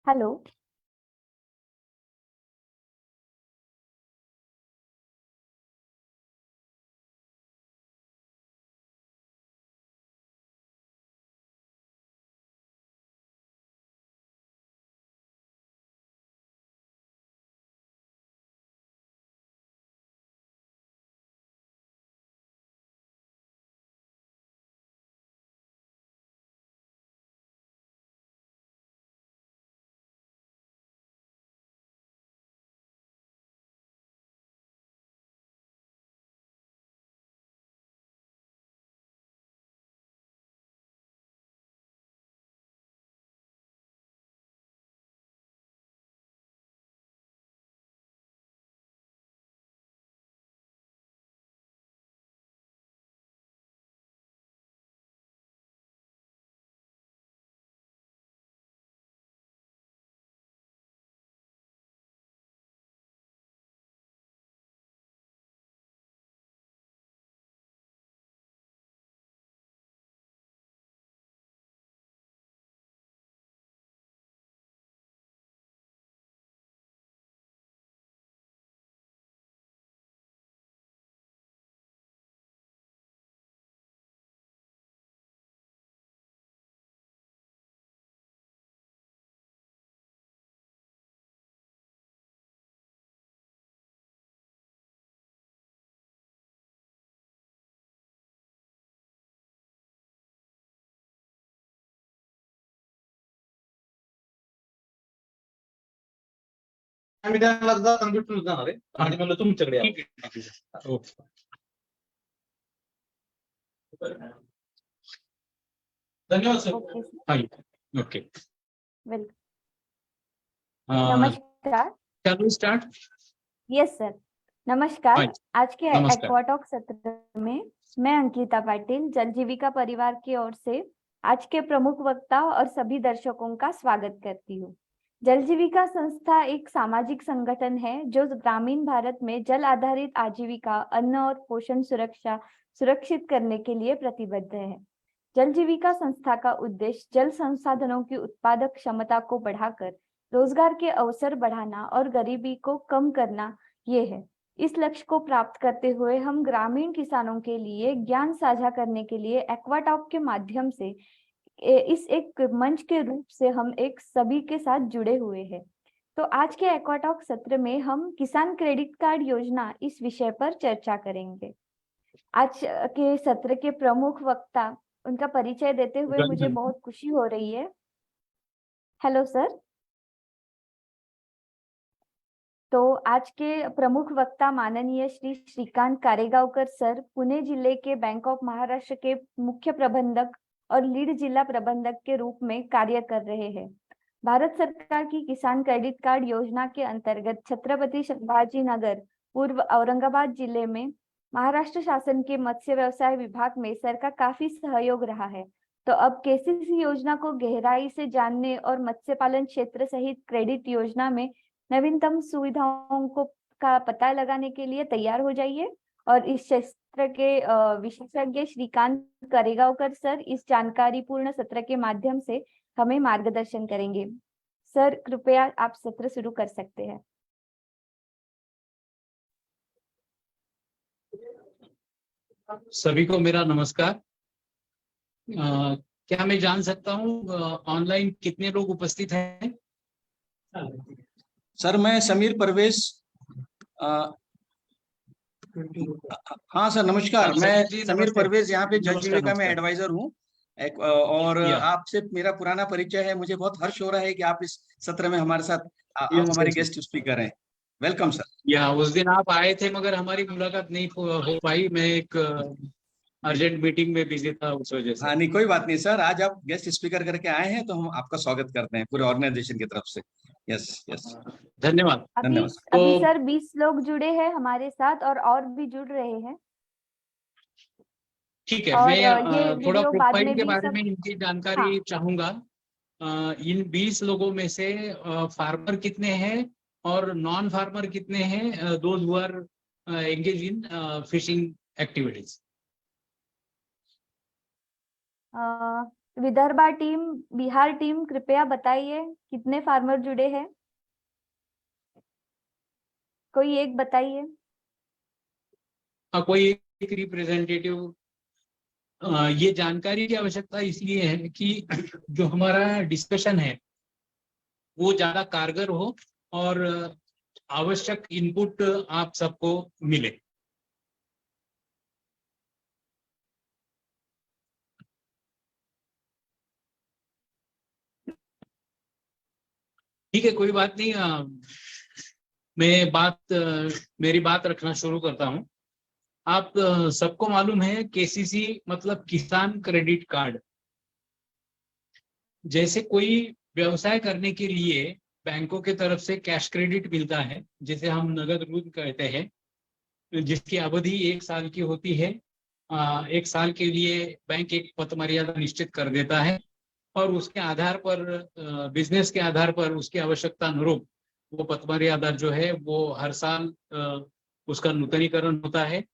Hello. आम्ही त्यांना जाताना भेटून जाणार आहे आणि म्हणलं तुमच्याकडे यावं. ओके. धन्यवाद सर. ओके सर, हाँ ओके. वेलकम। अह, नमस्कार। Shall we start? Yes sir, नमस्कार। हाँ, आज के नमस्कार। एक्वाटॉक सत्र में मैं अंकिता पाटिल जल जीविका परिवार की ओर से आज के प्रमुख वक्ता और सभी दर्शकों का स्वागत करती हूँ। जल जीविका संस्था एक सामाजिक संगठन है जो ग्रामीण भारत में जल आधारित आजीविका, अन्न और पोषण सुरक्षा सुरक्षित करने के लिए प्रतिबद्ध है। जल जीविका संस्था का उद्देश्य जल संसाधनों की उत्पादक क्षमता को बढ़ाकर रोजगार के अवसर बढ़ाना और गरीबी को कम करना ये है। इस लक्ष्य को प्राप्त करते हुए हम ग्रामीण किसानों के लिए ज्ञान साझा करने के लिए एक्वाटॉक के माध्यम से इस एक मंच के रूप से हम एक सभी के साथ जुड़े हुए हैं। तो आज के एक्वाटॉक सत्र में हम किसान क्रेडिट कार्ड योजना इस विषय पर चर्चा करेंगे। आज के सत्र के प्रमुख वक्ता, उनका परिचय देते हुए मुझे बहुत खुशी हो रही है। Hello sir. तो आज के प्रमुख वक्ता माननीय श्री श्रीकांत कारेगावकर सर पुणे जिले के बैंक ऑफ महाराष्ट्र के मुख्य प्रबंधक और लीड जिला प्रबंधक के रूप में कार्य कर रहे हैं। भारत सरकार की किसान क्रेडिट कार्ड योजना के अंतर्गत छत्रपति शिवाजी नगर पूर्व औरंगाबाद जिले में महाराष्ट्र शासन के मत्स्य व्यवसाय विभाग में सर का काफी सहयोग रहा है। तो अब केसीसी योजना को गहराई से जानने और मत्स्य पालन क्षेत्र सहित क्रेडिट योजना में नवीनतम सुविधाओं को का पता लगाने के लिए तैयार हो जाइए और इस क्षेत्र के विशेषज्ञ श्रीकांत करेगावकर सर इस जानकारी पूर्ण सत्र के माध्यम से हमें मार्गदर्शन करेंगे। सर कृपया आप सत्र शुरू कर सकते हैं। सभी को मेरा नमस्कार। क्या मैं जान सकता हूँ ऑनलाइन कितने लोग उपस्थित हैं? सर मैं समीर परवेज। हाँ सर नमस्कार, मैं समीर परवेज यहाँ पे जल जीविका में एडवाइजर हूँ और आपसे मेरा पुराना परिचय है। मुझे बहुत हर्ष हो रहा है कि आप इस सत्र में हमारे साथ आप हमारे गेस्ट स्पीकर हैं। Welcome sir. उस दिन आप आए थे मगर हमारी मुलाकात नहीं हो पाई। मैं एक अर्जेंट मीटिंग में बिजी था उस वजह से। हाँ नहीं कोई बात नहीं सर, आज आप गेस्ट स्पीकर करके आए हैं तो हम आपका स्वागत करते हैं पूरे ऑर्गेनाइजेशन की तरफ से। यस यस धन्यवाद। अभी सर 20 लोग जुड़े हैं हमारे साथ और भी जुड़ रहे हैं। ठीक है, मैं थोड़ा प्रोफाइल के बारे में इनकी जानकारी चाहूंगा। इन 20 लोगों में से फार्मर कितने हैं और नॉन फार्मर कितने हैं, those who are engaged in fishing activities? Vidarbha team, Bihar team, कृपया बताइए कितने फार्मर जुड़े हैं? कोई एक बताइए। कोई एक रिप्रेजेंटेटिव। ये जानकारी की आवश्यकता इसलिए है कि जो हमारा डिस्कशन है वो ज्यादा कारगर हो और आवश्यक इनपुट आप सबको मिले। ठीक है, कोई बात नहीं। मेरी बात रखना शुरू करता हूं। आप सबको मालूम है केसीसी मतलब किसान क्रेडिट कार्ड। जैसे कोई व्यवसाय करने के लिए बैंकों के तरफ से कैश क्रेडिट मिलता है, जिसे हम नगद ऋण कहते हैं, जिसकी अवधि 1 साल की होती है। 1 साल के लिए बैंक एक पत मर्यादा निश्चित कर देता है और उसके आधार पर, बिजनेस के आधार पर, उसकी आवश्यकता अनुरूप वो पत मर्यादा जो है वो हर साल उसका नूतनीकरण होता है।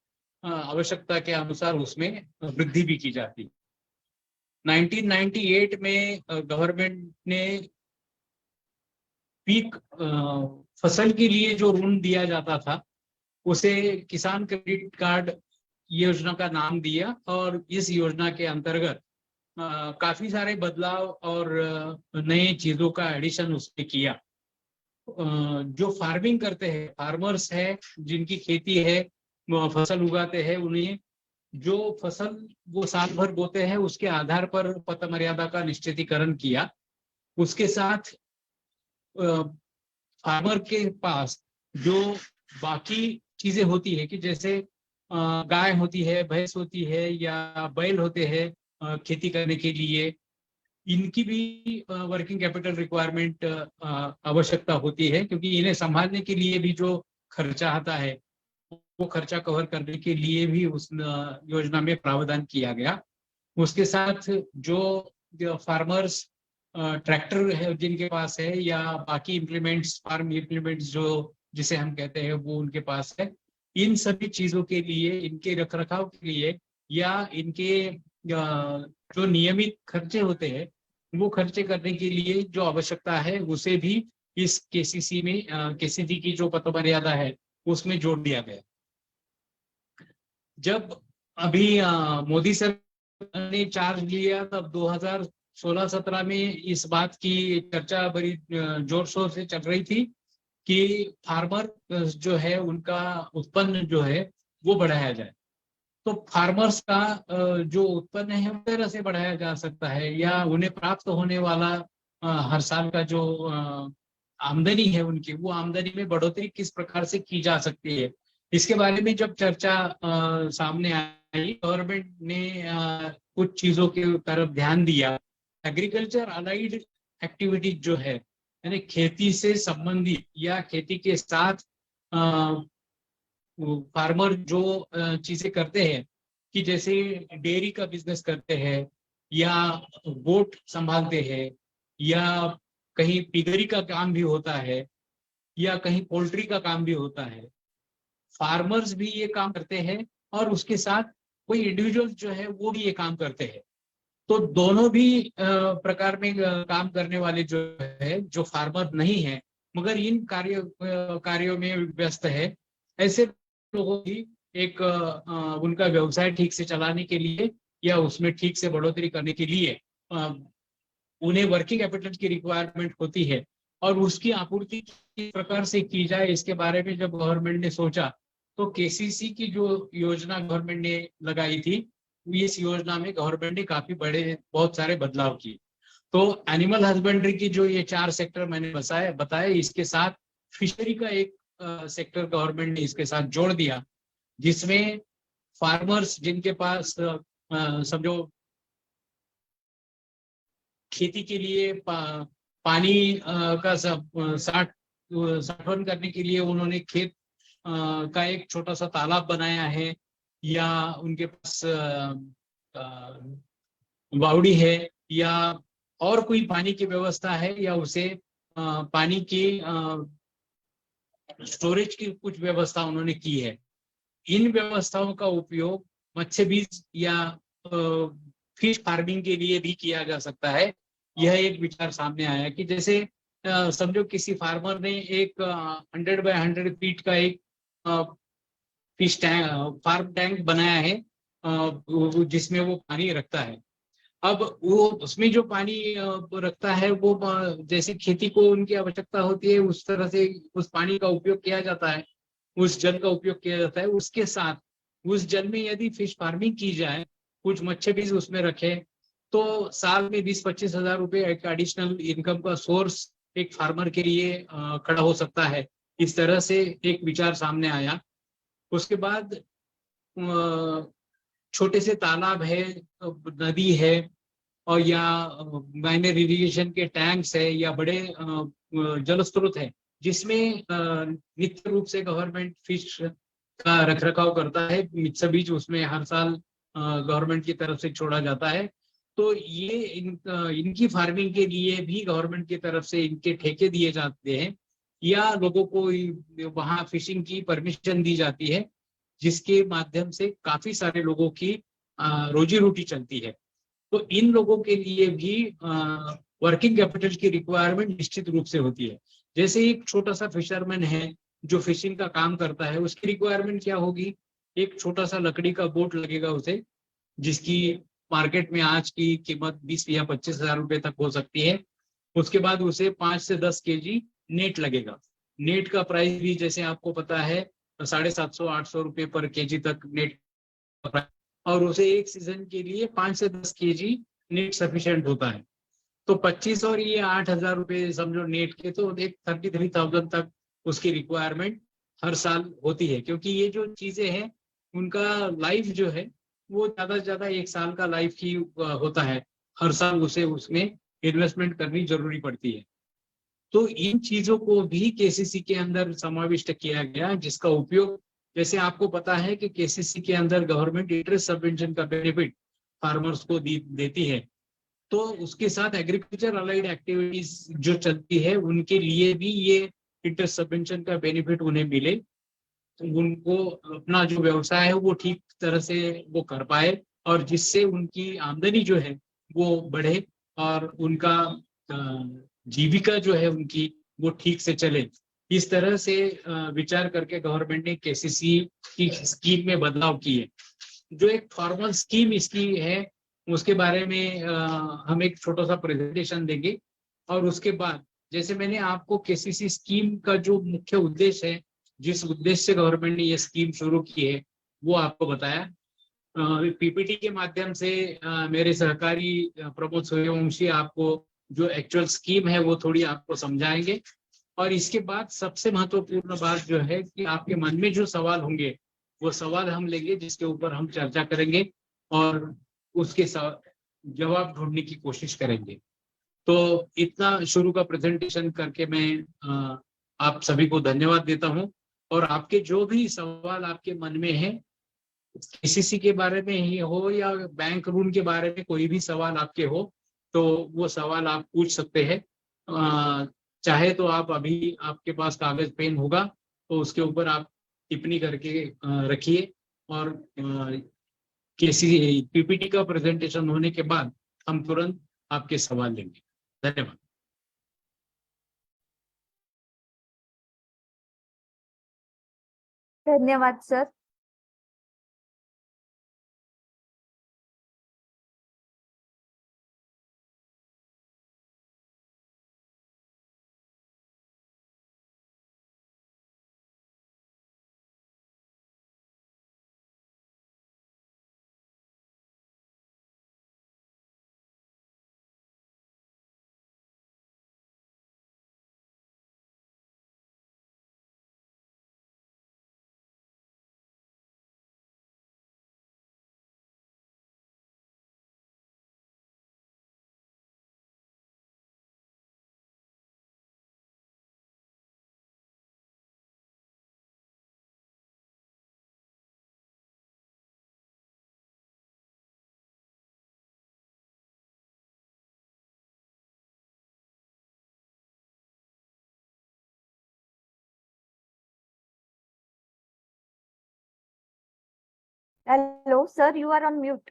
आवश्यकता के अनुसार उसमें वृद्धि भी की जाती है। 1998 में गवर्नमेंट ने पीक फसल के लिए जो ऋण दिया जाता था उसे किसान क्रेडिट कार्ड योजना का नाम दिया और इस योजना के अंतर्गत काफी सारे बदलाव और नए चीजों का एडिशन उसने किया। जो फार्मिंग करते हैं, फार्मर्स है, जिनकी खेती है, फसल उगाते हैं, उन्हें जो फसल वो साल भर बोते हैं उसके आधार पर पत मर्यादा का निश्चितीकरण किया। उसके साथ फार्मर के पास जो बाकी चीजें होती है कि जैसे गाय होती है, भैंस होती है या बैल होते हैं खेती करने के लिए, इनकी भी वर्किंग कैपिटल रिक्वायरमेंट आवश्यकता होती है, क्योंकि इन्हें संभालने के लिए भी जो खर्चा आता है वो खर्चा कवर करने के लिए भी उस योजना में प्रावधान किया गया। उसके साथ जो फार्मर्स ट्रैक्टर है जिनके पास है या बाकी इम्प्लीमेंट्स, फार्म इम्प्लीमेंट्स जो जिसे हम कहते हैं, वो उनके पास है, इन सभी चीजों के लिए, इनके रखरखाव के लिए या इनके जो नियमित खर्चे होते हैं वो खर्चे करने के लिए जो आवश्यकता है उसे भी इस केसीसी में, केसीसी की जो पत मर्यादा है उसमें जोड़ दिया गया। जब अभी मोदी सरकार ने चार्ज लिया तब 2016-17 में इस बात की चर्चा बड़ी जोर शोर से चल रही थी कि फार्मर जो है उनका उत्पन्न जो है वो बढ़ाया जाए। तो फार्मर्स का जो उत्पन्न है उस तरह से बढ़ाया जा सकता है या उन्हें प्राप्त होने वाला हर साल का जो आमदनी है उनकी, वो आमदनी में बढ़ोतरी किस प्रकार से की जा सकती है, इसके बारे में जब चर्चा सामने आई, गवर्नमेंट ने कुछ चीजों के तरफ ध्यान दिया। एग्रीकल्चर अलाइड एक्टिविटीज जो है, यानी खेती से संबंधित या खेती के साथ फार्मर जो चीजें करते हैं कि जैसे डेयरी का बिजनेस करते हैं या गोट संभालते हैं या कहीं पिगरी का काम भी होता है या कहीं पोल्ट्री का काम भी होता है, फार्मर्स भी ये काम करते हैं और उसके साथ कोई इंडिविजुअल जो है वो भी ये काम करते हैं। तो दोनों भी प्रकार में काम करने वाले जो है, जो फार्मर नहीं है मगर इन कार्यों में व्यस्त है, ऐसे लोगों की एक उनका व्यवसाय ठीक से चलाने के लिए या उसमें ठीक से बढ़ोतरी करने के लिए उन्हें वर्किंग कैपिटल की रिक्वायरमेंट होती है और उसकी आपूर्ति किस प्रकार से की जाए, इसके बारे में जब गवर्नमेंट ने सोचा तो केसीसी की जो योजना गवर्नमेंट ने लगाई थी, इस योजना में गवर्नमेंट ने काफी बहुत सारे बदलाव किए। तो एनिमल हस्बेंड्री की जो ये 4 सेक्टर मैंने बताए, इसके साथ फिशरी का एक सेक्टर गवर्नमेंट ने इसके साथ जोड़ दिया, जिसमें फार्मर्स जिनके पास समझो खेती के लिए पानी का संवर्धन करने के लिए उन्होंने खेत का एक छोटा सा तालाब बनाया है या उनके पास बावड़ी है या और कोई पानी की व्यवस्था है या उसे पानी की स्टोरेज की कुछ व्यवस्था उन्होंने की है। इन व्यवस्थाओं का उपयोग मत्स्य बीज या फिश फार्मिंग के लिए भी किया जा सकता है। यह एक विचार सामने आया कि जैसे समझो किसी फार्मर ने एक 100 बाय 100 फीट का एक फिश टैंक फार्म टैंक बनाया है, जिसमें वो पानी रखता है। अब वो उसमें जो पानी रखता है वो जैसे खेती को उनकी आवश्यकता होती है उस तरह से उस पानी का उपयोग किया जाता है, उस जल का उपयोग किया जाता है। उसके साथ उस जल में यदि फिश फार्मिंग की जाए, कुछ मच्छी बीज उसमें रखे, तो साल में 20-25 हजार रुपए एक एडिशनल इनकम का सोर्स एक फार्मर के लिए खड़ा हो सकता है। इस तरह से एक विचार सामने आया। उसके बाद छोटे से तालाब है, नदी है, और या माइनर इरिगेशन के टैंक्स है, या बड़े जल स्रोत है जिसमें नित्य रूप से गवर्नमेंट फिश का रखरखाव करता है। मिक्स बीज उसमें हर साल गवर्नमेंट की तरफ से छोड़ा जाता है। तो ये इनकी फार्मिंग के लिए भी गवर्नमेंट की तरफ से इनके ठेके दिए जाते हैं, या लोगों को वहां फिशिंग की परमिशन दी जाती है, जिसके माध्यम से काफी सारे लोगों की रोजी रोटी चलती है। तो इन लोगों के लिए भी वर्किंग कैपिटल की रिक्वायरमेंट निश्चित रूप से होती है। जैसे एक छोटा सा फिशरमैन है जो फिशिंग का काम करता है, उसकी रिक्वायरमेंट क्या होगी? एक छोटा सा लकड़ी का बोट लगेगा उसे, जिसकी मार्केट में आज की कीमत 20 या 25 हजार रुपए तक हो सकती है। उसके बाद उसे 5 से 10 केजी नेट लगेगा। नेट का प्राइस भी जैसे आपको पता है 750-800 रुपए पर केजी तक नेट, और उसे एक सीजन के लिए 5 से 10 केजी नेट सफिशिएंट होता है। तो 25 और ये 8,000 रुपए समझो नेट के, तो एक 33,000 तक उसकी रिक्वायरमेंट हर साल होती है। क्योंकि ये जो चीजें हैं उनका लाइफ जो है वो ज्यादा से ज्यादा 1 साल का लाइफ ही होता है। हर साल उसे उसमें इन्वेस्टमेंट करनी जरूरी पड़ती है। तो इन चीजों को भी केसीसी के अंदर समाविष्ट किया गया, जिसका उपयोग, जैसे आपको पता है कि केसीसी के अंदर गवर्नमेंट इंटरेस्ट सबवेंशन का बेनिफिट फार्मर्स को देती है। तो उसके साथ एग्रीकल्चर अलाइड एक्टिविटीज जो चलती है उनके लिए भी ये इंटरेस्ट सबवेंशन का बेनिफिट उन्हें मिले, तो उनको अपना जो व्यवसाय है वो ठीक तरह से वो कर पाए, और जिससे उनकी आमदनी जो है वो बढ़े, और उनका जीविका जो है उनकी वो ठीक से चले। इस तरह से विचार करके गवर्नमेंट ने केसीसी की स्कीम में बदलाव किए। जो एक फॉर्मल स्कीम इसकी है उसके बारे में हम एक छोटा सा प्रेजेंटेशन देंगे, और उसके बाद जैसे मैंने आपको केसीसी स्कीम का जो मुख्य उद्देश्य है, जिस उद्देश्य से गवर्नमेंट ने ये स्कीम शुरू की है, वो आपको बताया। पीपीटी के माध्यम से मेरे सहकारी प्रमोद सूर्यवंशी आपको जो एक्चुअल स्कीम है वो थोड़ी आपको समझाएंगे। और इसके बाद सबसे महत्वपूर्ण बात जो है कि आपके मन में जो सवाल होंगे वो सवाल हम लेंगे, जिसके ऊपर हम चर्चा करेंगे और उसके जवाब ढूंढने की कोशिश करेंगे। तो इतना शुरू का प्रेजेंटेशन करके मैं आप सभी को धन्यवाद देता हूं। और आपके जो भी सवाल आपके मन में है, केसीसी के बारे में ही हो या बैंक रूल के बारे में, कोई भी सवाल आपके हो तो वो सवाल आप पूछ सकते हैं। चाहे तो आप अभी आपके पास कागज पेन होगा तो उसके ऊपर आप टिप्पणी करके रखिए, और केसीसी पीपीटी का प्रेजेंटेशन होने के बाद हम तुरंत आपके सवाल लेंगे। धन्यवाद। धन्यवाद sir. Hello, sir, you are on mute.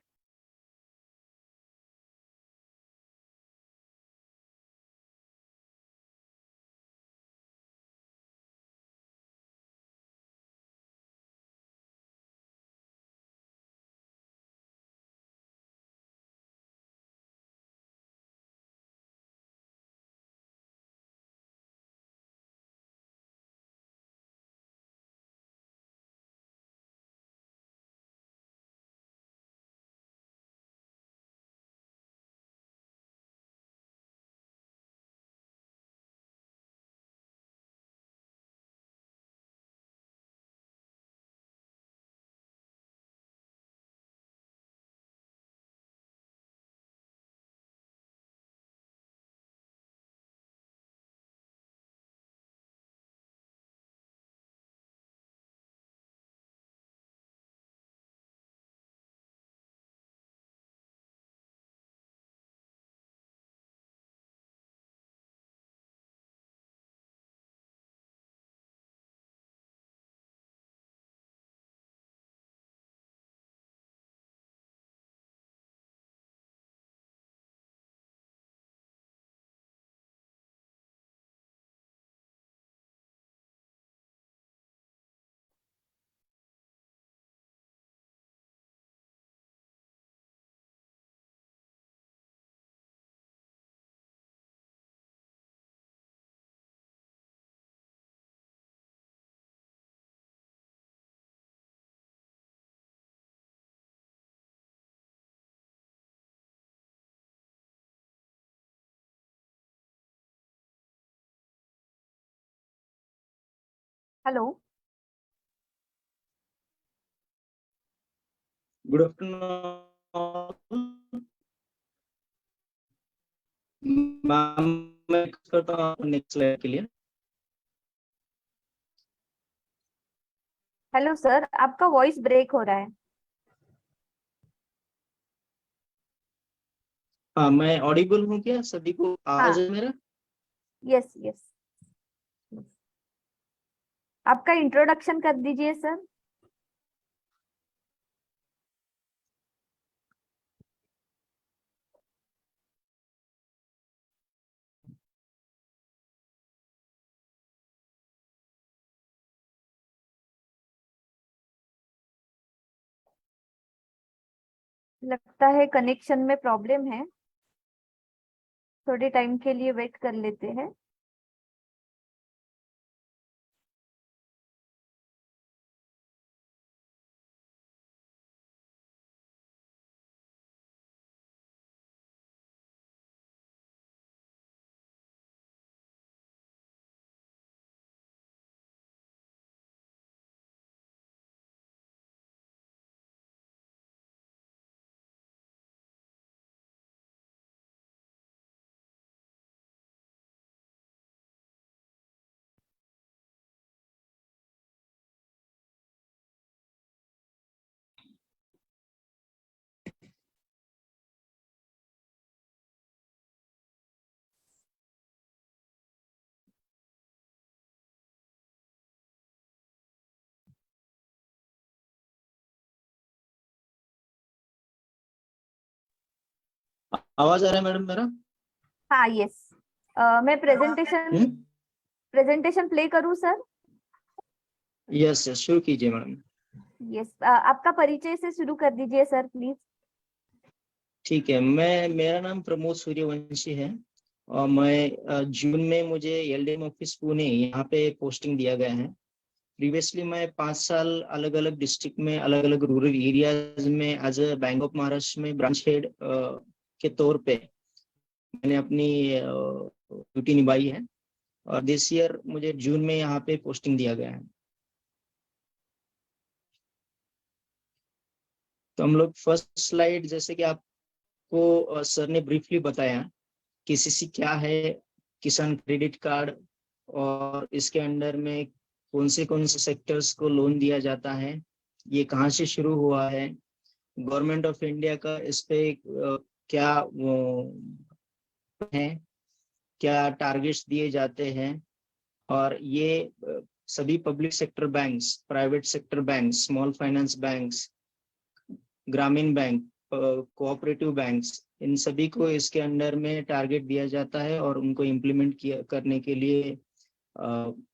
Hello, good afternoon ma'am. मैं करता हूँ नेक्स्ट स्लाइड के लिए। हेलो सर, आपका वॉइस ब्रेक हो रहा है। हाँ, मैं ऑडिबल हूँ क्या? सभी को आवाज है मेरा? यस यस, आपका इंट्रोडक्शन कर दीजिए सर। लगता है कनेक्शन में प्रॉब्लम है, थोड़े टाइम के लिए वेट कर लेते हैं। आवाज आ रहा है मैडम मेरा? हाँ यस, मैं प्रेजेंटेशन प्ले करूँ सर? यस यस, शुरू कीजिए मैडम। यस, आपका परिचय से शुरू कर दीजिए सर प्लीज। ठीक है, मेरा नाम प्रमोद सूर्यवंशी है और मैं जून में मुझे एलडीएम ऑफिस पुणे यहाँ पे पोस्टिंग दिया गया है। प्रीवियसली मैं 5 साल अलग अलग डिस्ट्रिक्ट में अलग अलग रूरल एरियाज में as a bank of Maharashtra में ब्रांच हेड के तौर पे मैंने अपनी ड्यूटी निभाई है और दिस ईयर मुझे जून में यहाँ पे पोस्टिंग दिया गया है। तो हम लोग फर्स्ट स्लाइड, जैसे कि आपको सर ने ब्रीफली बताया केसीसी क्या है, किसान क्रेडिट कार्ड और इसके अंडर में कौन से सेक्टर्स को लोन दिया जाता है, ये कहाँ से शुरू हुआ है, गवर्नमेंट ऑफ इंडिया का इस पे क्या है, क्या टारगेट्स दिए जाते हैं और ये सभी public sector banks, private sector banks, small finance banks, ग्रामीण बैंक, कोऑपरेटिव बैंक्स, इन सभी को इसके अंडर में टारगेट दिया जाता है और उनको इम्प्लीमेंट करने के लिए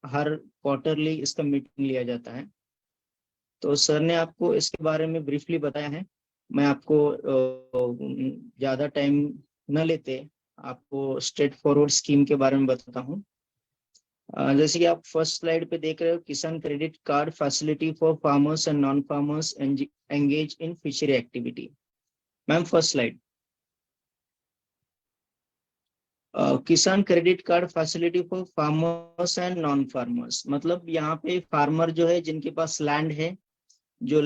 हर क्वार्टरली इसका मीटिंग लिया जाता है। तो सर ने आपको इसके बारे में ब्रीफली बताया है, मैं आपको ज़्यादा टाइम न लेते आपको स्ट्रेट फॉरवर्ड स्कीम के बारे में बताता हूँ। जैसे कि आप फर्स्ट स्लाइड पे देख रहे हो, Kisan credit card facility for farmers and non farmers engage in fishery activity. Ma'am first slide. Kisan credit card facility for farmers and non farmers, मतलब यहाँ पे फार्मर जो है जिनके पास लैंड है, जो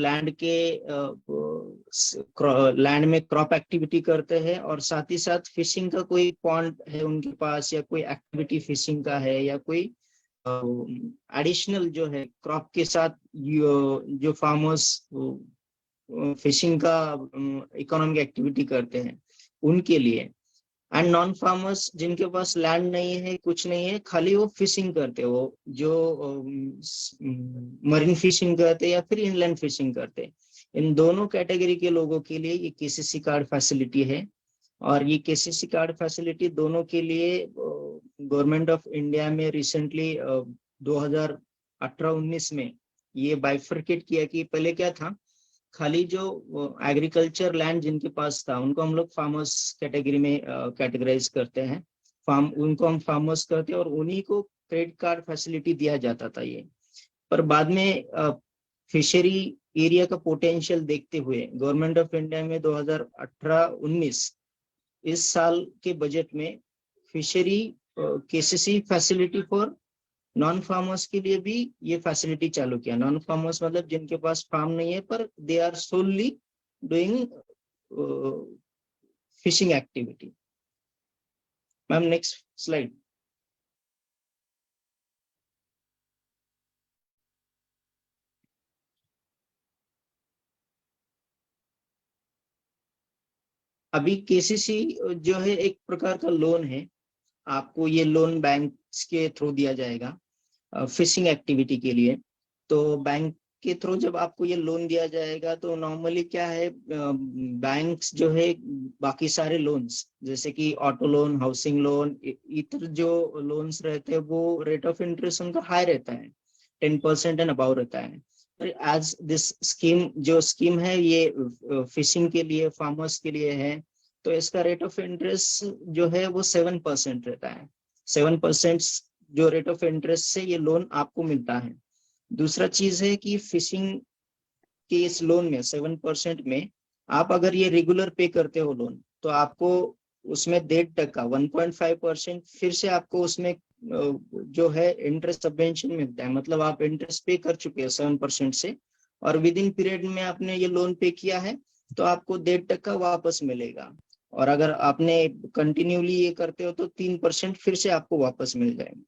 लैंड में क्रॉप एक्टिविटी करते हैं और साथ ही साथ फिशिंग का कोई पॉन्ड है उनके पास या कोई एक्टिविटी फिशिंग का है या कोई एडिशनल जो है क्रॉप के साथ जो फार्मर्स फिशिंग का इकोनॉमिक एक्टिविटी करते हैं उनके लिए। एंड नॉन फार्मर्स जिनके पास लैंड नहीं है, कुछ नहीं है, खाली वो फिशिंग करते हैं, वो जो मरीन फिशिंग करते या फिर इनलैंड फिशिंग करते, इन दोनों कैटेगरी के लोगों के लिए ये केसीसी कार्ड फैसिलिटी है। और ये केसीसी कार्ड फैसिलिटी दोनों के लिए गवर्नमेंट ऑफ इंडिया में रिसेंटली 2018-19 में ये बाइफरकेट किया कि पहले क्या था, खाली जो एग्रीकल्चर लैंड जिनके पास था उनको हम लोग फार्मर्स कैटेगरी में कैटेगराइज करते हैं, उनको हम फार्मर्स करते हैं और उन्हीं को क्रेडिट कार्ड फैसिलिटी दिया जाता था ये। पर बाद में फिशरी एरिया का पोटेंशियल देखते हुए गवर्नमेंट ऑफ इंडिया में 2018-19 इस साल के बजट में fishery KCC facility for non farmers के लिए भी ये फैसिलिटी चालू किया। नॉन फार्मर्स मतलब जिनके पास फार्म नहीं है पर they are solely doing fishing activity. Ma'am next slide. अभी केसीसी जो है एक प्रकार का लोन है, आपको ये लोन बैंक के थ्रू दिया जाएगा फिशिंग एक्टिविटी के लिए। तो बैंक के थ्रू जब आपको ये लोन दिया जाएगा तो नॉर्मली क्या है, बैंक्स जो है बाकी सारे लोन्स जैसे कि ऑटो लोन, हाउसिंग लोन, इतर जो लोन्स रहते हैं वो रेट ऑफ इंटरेस्ट उनका हाई रहता है, 10% एंड अबाउ रहता है। एज दिस स्कीम, जो स्कीम है ये फिशिंग के लिए, फार्मर्स के लिए है, तो इसका रेट ऑफ इंटरेस्ट जो है वो 7% रहता है। 7% जो रेट ऑफ इंटरेस्ट से ये लोन आपको मिलता है। दूसरा चीज है कि फिशिंग के इस लोन में 7% में आप अगर ये रेगुलर पे करते हो लोन तो आपको उसमें 1.5% 1.5% फिर से आपको उसमें जो है इंटरेस्ट सबवेंशन मिलता है। मतलब आप इंटरेस्ट पे कर चुके हैं 7% से और विद इन पीरियड में आपने ये लोन पे किया है तो आपको 1.5% वापस मिलेगा। और अगर आपने कंटिन्यूली ये करते हो तो 3% फिर से आपको वापस मिल जाएगा।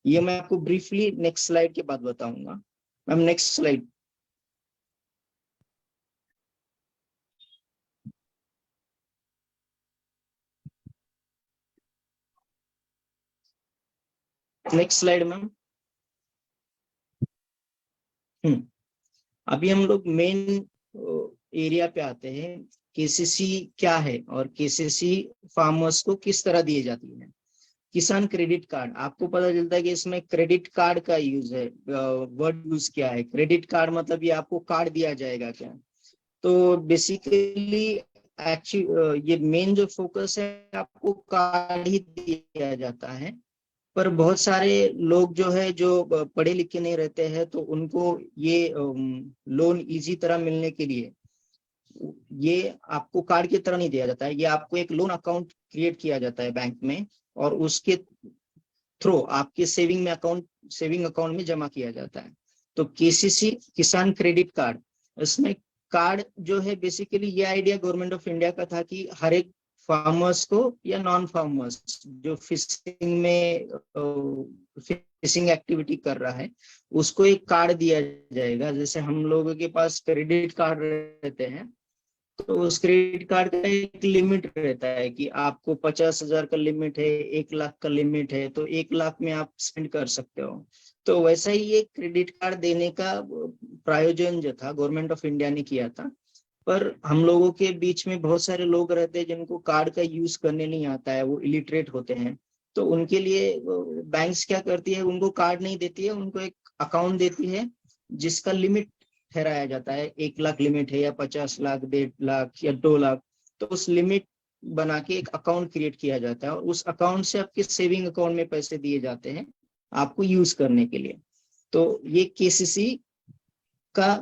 ये मैं आपको ब्रीफली नेक्स्ट स्लाइड के बाद बताऊंगा। Ma'am next slide. Next slide ma'am. अभी हम लोग मेन एरिया पे आते हैं, केसीसी क्या है और केसीसी फार्मर्स को किस तरह दिए जाती है। किसान क्रेडिट कार्ड, आपको पता चलता है कि इसमें क्रेडिट कार्ड का यूज है। वर्ड यूज किया है क्रेडिट कार्ड, मतलब ये आपको कार्ड दिया जाएगा क्या। तो बेसिकली एक्चुअली ये मेन जो फोकस है आपको कार्ड ही दिया जाता है। पर बहुत सारे लोग जो है जो पढ़े लिखे नहीं रहते हैं तो उनको ये लोन इजी तरह मिलने के लिए ये आपको कार्ड की तरह नहीं दिया जाता है। ये आपको एक लोन अकाउंट क्रिएट किया जाता है बैंक में और उसके थ्रू आपके सेविंग अकाउंट में जमा किया जाता है। तो केसीसी किसान क्रेडिट कार्ड, इसमें कार्ड जो है बेसिकली ये आइडिया गवर्नमेंट ऑफ इंडिया का था कि हर एक फार्मर्स को या नॉन फार्मर्स जो फिशिंग एक्टिविटी कर रहा है उसको एक कार्ड दिया जाएगा। जैसे हम लोगों के पास क्रेडिट कार्ड रहते हैं तो उस क्रेडिट कार्ड का एक लिमिट रहता है कि आपको 50,000 का लिमिट है, 1 लाख का लिमिट है, तो 1 लाख में आप स्पेंड कर सकते हो। तो वैसा ही ये क्रेडिट कार्ड देने का प्रायोजन जो था गवर्नमेंट ऑफ इंडिया ने किया था। पर हम लोगों के बीच में बहुत सारे लोग रहते हैं जिनको कार्ड का यूज करने नहीं आता है, वो इलिटरेट होते हैं। तो उनके लिए बैंक्स क्या करती है, उनको कार्ड नहीं देती है, उनको एक अकाउंट देती है जिसका लिमिट ठहराया जाता है। 1 लाख लिमिट है या 50 लाख, 1.5 लाख या 2 लाख, तो उस लिमिट बना के एक अकाउंट क्रिएट किया जाता है और उस अकाउंट से आपके सेविंग अकाउंट में पैसे दिए जाते हैं आपको यूज करने के लिए। तो ये केसीसी का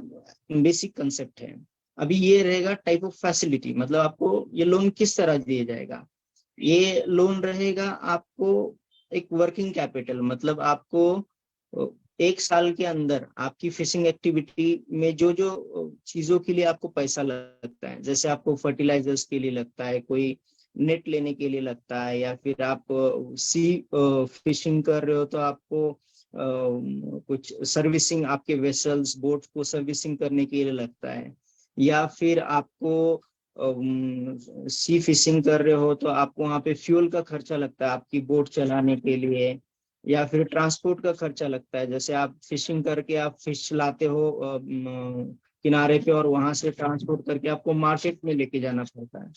बेसिक कंसेप्ट है। अभी ये रहेगा टाइप ऑफ फैसिलिटी, मतलब आपको ये लोन किस तरह दिया जाएगा। ये लोन रहेगा आपको एक वर्किंग कैपिटल, मतलब आपको 1 साल के अंदर आपकी फिशिंग एक्टिविटी में जो जो चीजों के लिए आपको पैसा लगता है, जैसे आपको फर्टिलाइजर्स के लिए लगता है, कोई नेट लेने के लिए लगता है, या फिर आप सी फिशिंग कर रहे हो तो आपको कुछ सर्विसिंग, आपके वेसल्स बोट को सर्विसिंग करने के लिए लगता है, या फिर आपको सी फिशिंग कर रहे हो तो आपको वहाँ पे फ्यूल का खर्चा लगता है आपकी बोट चलाने के लिए, या फिर ट्रांसपोर्ट का खर्चा लगता है। जैसे आप फिशिंग करके आप फिश लाते हो किनारे पे और वहां से ट्रांसपोर्ट करके आपको मार्केट में लेके जाना पड़ता है,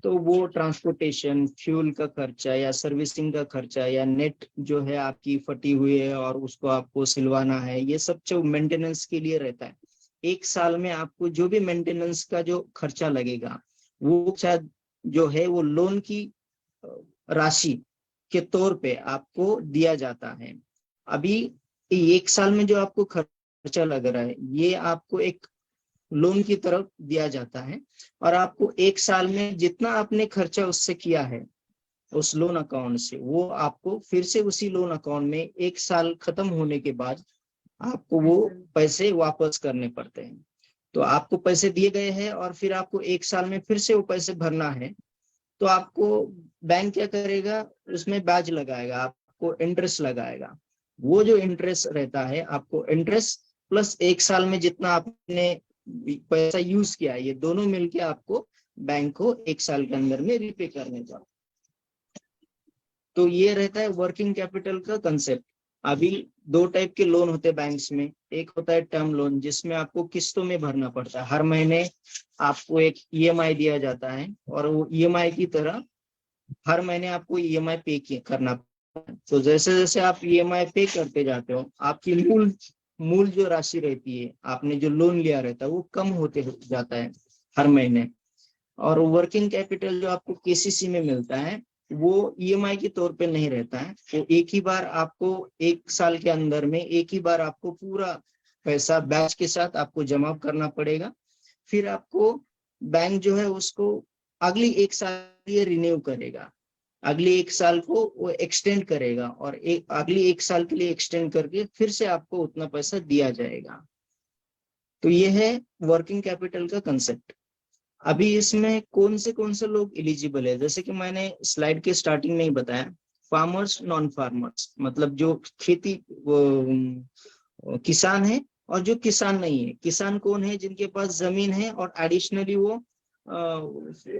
तो वो ट्रांसपोर्टेशन, फ्यूल का खर्चा या सर्विसिंग का खर्चा या नेट जो है आपकी फटी हुई है और उसको आपको सिलवाना है, ये सब जो मेंटेनेंस के लिए रहता है। 1 साल में आपको जो भी मेंटेनेंस का जो खर्चा लगेगा वो शायद जो है वो लोन की राशि के तौर पे आपको दिया जाता है। अभी 1 साल में जो आपको खर्चा लग रहा है ये आपको एक लोन की तरफ दिया जाता है और आपको 1 साल में जितना आपने खर्चा उससे किया है उस लोन अकाउंट से, वो आपको फिर से उसी लोन अकाउंट में 1 साल खत्म होने के बाद आपको वो पैसे वापस करने पड़ते हैं। तो आपको पैसे दिए गए हैं और फिर आपको 1 साल में फिर से वो पैसे भरना है, तो आपको बैंक क्या करेगा, उसमें ब्याज लगाएगा, आपको इंटरेस्ट लगाएगा। वो जो इंटरेस्ट रहता है, आपको इंटरेस्ट प्लस 1 साल में जितना आपने पैसा यूज किया, ये दोनों मिलके आपको बैंक को 1 साल के अंदर में रिपे करने का। तो ये रहता है वर्किंग कैपिटल का कंसेप्ट। अभी 2 टाइप के लोन होते हैं बैंक्स में। एक होता है टर्म लोन, जिसमें आपको किस्तों में भरना पड़ता है, हर महीने आपको एक ईएमआई दिया जाता है और वो ईएमआई की तरह हर महीने आपको ईएमआई पे करना पड़ता है। तो जैसे जैसे आप ईएमआई पे करते जाते हो, आपकी मूल जो राशि रहती है, आपने जो लोन लिया रहता है, वो कम होते जाता है हर महीने। और वर्किंग कैपिटल जो आपको केसीसी में मिलता है, वो ईएमआई के तौर पे नहीं रहता है। वो एक ही बार आपको 1 साल के अंदर में एक ही बार आपको पूरा पैसा बैच के साथ आपको जमा करना पड़ेगा। फिर आपको बैंक जो है उसको अगली 1 साल ये रिन्यू करेगा, अगली 1 साल को वो एक्सटेंड करेगा और अगली 1 साल के लिए एक्सटेंड करके फिर से आपको उतना पैसा दिया जाएगा। तो ये है वर्किंग कैपिटल का कंसेप्ट। अभी इसमें कौन से लोग एलिजिबल है, जैसे कि मैंने स्लाइड के स्टार्टिंग में ही बताया, फार्मर्स, नॉन फार्मर्स, मतलब जो खेती किसान है और जो किसान नहीं है। किसान कौन है, जिनके पास जमीन है और एडिशनली वो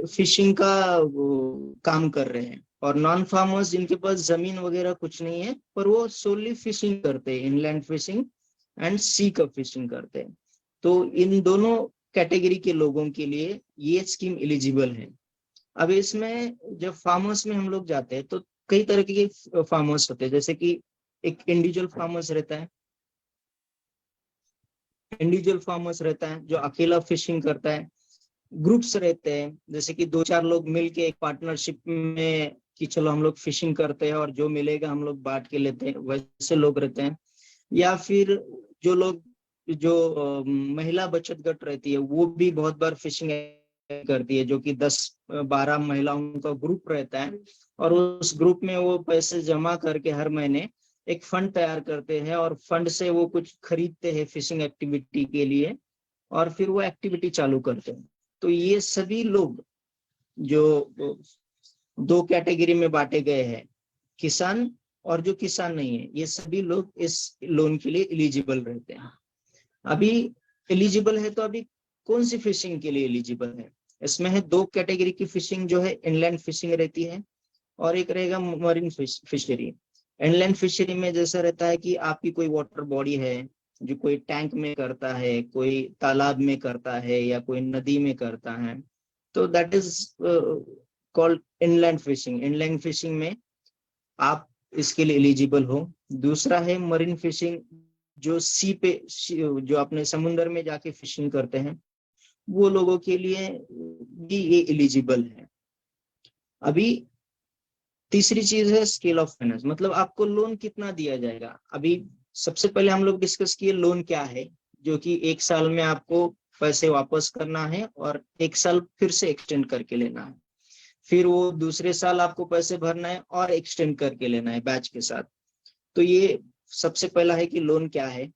फिशिंग का काम कर रहे हैं। और नॉन फार्मर्स जिनके पास जमीन वगैरह कुछ नहीं है, पर वो सोनली फिशिंग करते हैं, इनलैंड फिशिंग एंड सी का फिशिंग करते हैं। तो इन दोनों कैटेगरी के लोगों के लिए ये स्कीम एलिजिबल है। अब इसमें जब फार्मर्स में हम लोग जाते हैं तो कई तरह के फार्मर्स होते हैं, जैसे कि एक इंडिविजुअल फार्मर्स रहता है, जो अकेला फिशिंग करता है। ग्रुप्स रहते हैं, जैसे कि 2-4 लोग मिलके एक पार्टनरशिप में कि चलो हम लोग फिशिंग करते हैं और जो मिलेगा हम लोग बांट के लेते हैं, वैसे लोग रहते हैं। या फिर जो महिला बचत गट रहती है, वो भी बहुत बार फिशिंग करती है, जो कि 10-12 महिलाओं का ग्रुप रहता है और उस ग्रुप में वो पैसे जमा करके हर महीने एक फंड तैयार करते हैं और फंड से वो कुछ खरीदते हैं फिशिंग एक्टिविटी के लिए और फिर वो एक्टिविटी चालू करते हैं। तो ये सभी लोग जो 2 कैटेगरी में बांटे गए हैं, किसान और जो किसान नहीं है, ये सभी लोग इस लोन के लिए एलिजिबल रहते हैं। अभी एलिजिबल है तो अभी कौन सी फिशिंग के लिए एलिजिबल है, इसमें है 2 कैटेगरी की फिशिंग जो है इनलैंड फिशिंग रहती है और एक रहेगा मरीन फिशरी। इनलैंड फिशरी में जैसा रहता है कि आपकी कोई वाटर बॉडी है जो कोई टैंक में करता है, कोई तालाब में करता है या कोई नदी में करता है, तो that is called inland fishing. Inland fishing में आप इसके लिए एलिजिबल हो। दूसरा है मरीन फिशिंग, जो सी पे, जो अपने समुद्र में जाके फिशिंग करते हैं, वो लोगों के लिए भी ये एलिजिबल है। अभी तीसरी चीज है स्केल ऑफ फाइनेंस, मतलब आपको लोन कितना दिया जाएगा। अभी सबसे पहले हम लोग डिस्कस किए लोन क्या है, जो कि 1 साल में आपको पैसे वापस करना है और 1 साल फिर से एक्सटेंड करके लेना है, फिर वो दूसरे साल आपको पैसे भरना है और एक्सटेंड करके लेना है बैच के साथ। तो ये सबसे पहला है कि लोन क्या है,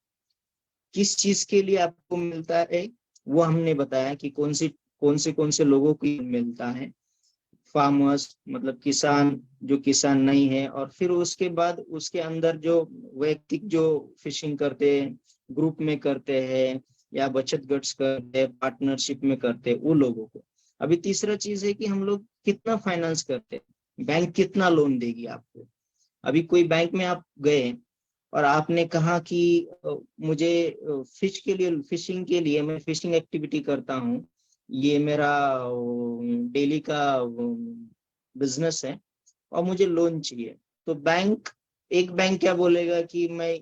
किस चीज के लिए आपको मिलता है, वो हमने बताया कि कौन से लोगों को मिलता है। फार्मर्स मतलब किसान, जो किसान नहीं है, और फिर उसके बाद उसके अंदर जो व्यक्ति जो फिशिंग करते हैं, ग्रुप में करते हैं या बचत गट्स करते हैं, पार्टनरशिप में करते हैं, वो लोगों को। अभी तीसरा चीज है कि हम लोग कितना फाइनेंस करते हैं, बैंक कितना लोन देगी आपको। अभी कोई बैंक में आप गए और आपने कहा कि मुझे फिशिंग के लिए मैं फिशिंग एक्टिविटी करता हूँ, ये मेरा डेली का बिजनेस है और मुझे लोन चाहिए, तो एक बैंक क्या बोलेगा कि मैं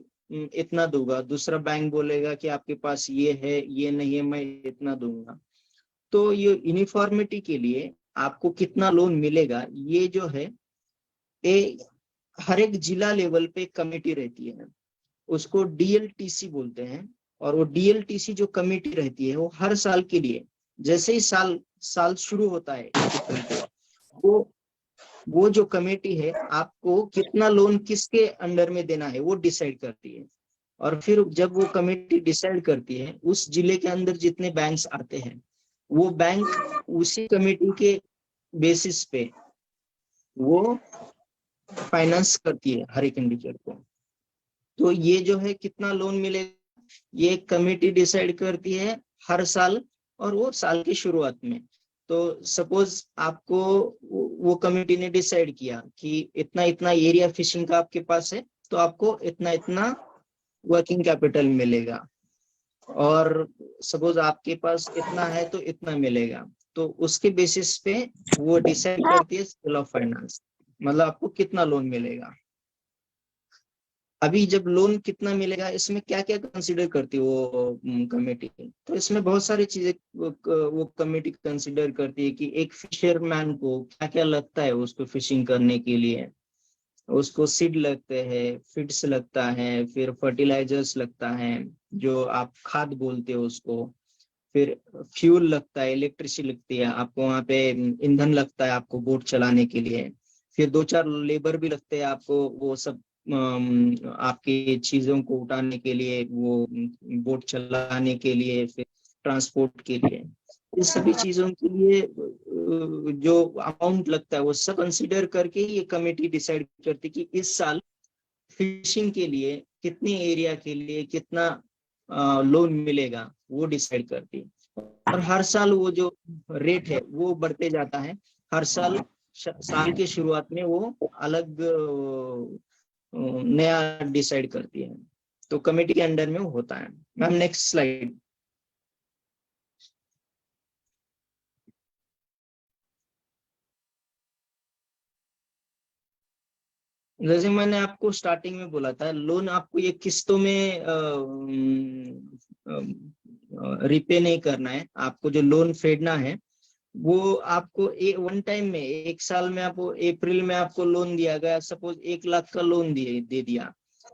इतना दूंगा, दूसरा बैंक बोलेगा कि आपके पास ये है, ये नहीं है, मैं इतना दूंगा। तो ये यूनिफॉर्मिटी के लिए आपको कितना लोन मिलेगा, ये जो है हर एक जिला लेवल पे कमेटी रहती है, उसको डीएलटीसी बोलते हैं। और वो डीएलटीसी जो कमेटी रहती है, वो हर साल के लिए, जैसे ही साल शुरू होता है, वो वो जो कमेटी है आपको कितना लोन किसके अंडर में देना है वो डिसाइड करती है। और फिर जब वो कमेटी डिसाइड करती है, उस जिले के अंदर जितने बैंक्स आते हैं वो बैंक उसी कमेटी के बेसिस पे वो फाइनेंस करती है हर एक इंडिविजुअल को। तो ये जो है कितना लोन मिलेगा ये कमेटी डिसाइड करती है हर साल, और वो साल की शुरुआत में। तो सपोज आपको वो कमेटी ने डिसाइड किया कि इतना इतना एरिया फिशिंग का आपके पास है, तो आपको इतना इतना वर्किंग कैपिटल मिलेगा। और सपोज आपके पास इतना है तो इतना मिलेगा। तो उसके बेसिस पे वो डिसाइड करती है स्केल ऑफ फाइनेंस, मतलब आपको कितना लोन मिलेगा। अभी जब लोन कितना मिलेगा इसमें क्या क्या कंसीडर करती है वो कमेटी, तो इसमें बहुत सारी चीजें वो कमेटी कंसीडर करती है कि एक फिशरमैन को क्या क्या लगता है उसको फिशिंग करने के लिए। उसको सीड लगते हैं, फीड्स लगता है, फिर फर्टिलाइजर्स लगता है जो आप खाद बोलते हो उसको, फिर फ्यूल लगता है, इलेक्ट्रिसिटी लगती है आपको, वहाँ पे ईंधन लगता है आपको बोट चलाने के लिए, फिर 2-4 लेबर भी लगते हैं आपको वो सब आपकी चीजों को उठाने के लिए, वो बोट चलाने के लिए, फिर ट्रांसपोर्ट के लिए। इस सभी चीजों के लिए जो अमाउंट लगता है वो सब कंसीडर करके ये कमेटी डिसाइड करती कि इस साल फिशिंग के लिए कितने एरिया के लिए कितना लोन मिलेगा वो डिसाइड करती है। और हर साल वो जो रेट है वो बढ़ते जाता है। हर साल साल के शुरुआत में वो अलग नया डिसाइड करती है। तो कमेटी के अंडर में वो होता है। Ma'am next slide. जैसे मैंने आपको स्टार्टिंग में बोला था लोन आपको ये किस्तों में रिपे नहीं करना है। आपको जो लोन फेडना है वो आपको वन टाइम में 1 साल में आपको अप्रैल में आपको लोन दिया गया, सपोज 1 लाख का लोन दे दिया।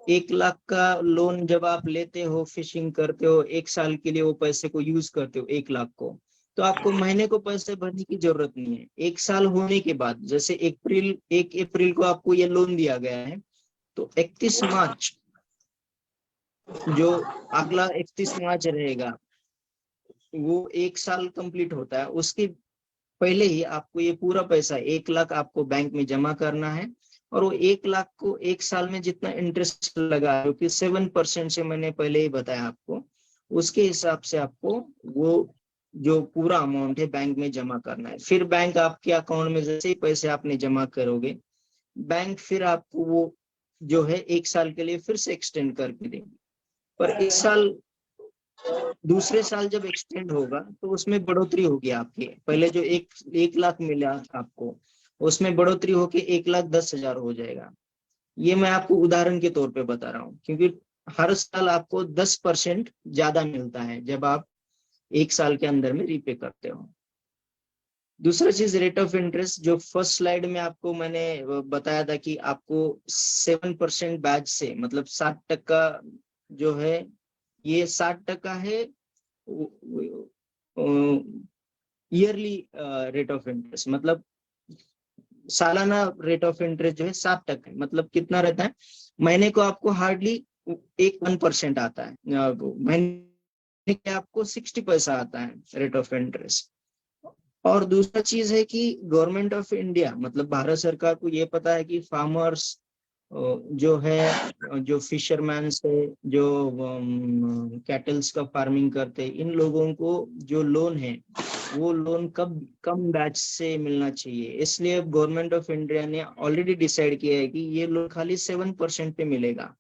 1 लाख का लोन जब आप लेते हो, फिशिंग करते हो, 1 साल के लिए वो पैसे को यूज करते हो 1 लाख को, तो आपको महीने को पैसे भरने की जरूरत नहीं है। 1 साल होने के बाद जैसे 1 अप्रैल को आपको ये लोन दिया गया है, तो 31 मार्च जो अगला 31 मार्च रहेगा वो 1 साल कंप्लीट होता है, उसके पहले ही आपको ये पूरा पैसा 1 लाख आपको बैंक में जमा करना है। और वो 1 लाख को 1 साल में जितना इंटरेस्ट लगा, क्योंकि 7% से मैंने पहले ही बताया आपको, उसके हिसाब से आपको वो जो पूरा अमाउंट है बैंक में जमा करना है। फिर बैंक आपके अकाउंट में जैसे ही पैसे आपने जमा करोगे, बैंक फिर आपको वो जो है 1 साल के लिए फिर से एक्सटेंड करके देंगे। पर इस साल दूसरे साल जब एक्सटेंड होगा तो उसमें बढ़ोतरी होगी आपकी। पहले जो 1 लाख मिला आपको, उसमें बढ़ोतरी होके 1,10,000 हो जाएगा। ये मैं आपको उदाहरण के तौर पे बता रहा हूँ, क्योंकि हर साल आपको 10% ज्यादा मिलता है जब आप 1 साल के अंदर में रीपे करते हो। दूसरा चीज रेट ऑफ इंटरेस्ट, जो फर्स्ट स्लाइड में आपको मैंने बताया था कि आपको 7% ब्याज से, मतलब 60% जो है, ये 60% है ईयरली रेट ऑफ इंटरेस्ट, मतलब सालाना रेट ऑफ इंटरेस्ट जो है 7% है। मतलब कितना रहता है, महीने को आपको हार्डली 1% आता है, महीने के आपको 60 पैसा आता है रेट ऑफ इंटरेस्ट। और दूसरा चीज है कि गवर्नमेंट ऑफ इंडिया, मतलब भारत सरकार को ये पता है कि फार्मर्स जो है, जो फिशरमैन से, जो कैटल्स का फार्मिंग करते हैं, इन लोगों को जो लोन है वो लोन कम ब्याज से मिलना चाहिए। इसलिए गवर्नमेंट ऑफ इंडिया ने ऑलरेडी डिसाइड किया है कि ये लोन खाली 7% पे मिलेगा।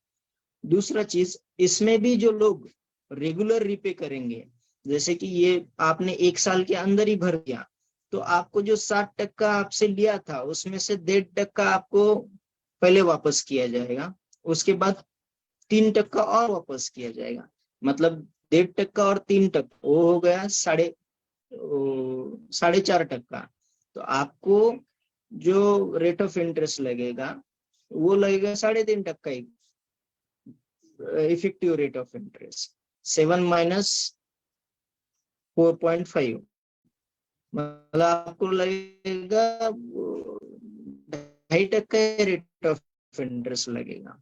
दूसरा चीज, इसमें भी जो लोग रेगुलर रीपे करेंगे, जैसे कि ये आपने 1 साल के अंदर ही भर दिया, तो आपको जो 60% आपसे लिया था उसमें से 1.5% आपको पहले वापस किया जाएगा, उसके बाद 3% और वापस किया जाएगा। मतलब 1.5% और 3% वो हो गया 4.5%। तो आपको जो रेट ऑफ इंटरेस्ट लगेगा वो लगेगा 3.5% ही effective rate of interest. 7 minus 4.5 मतलब आपको लगेगा 2.5% रेट ऑफ इंटरेस्ट लगेगा।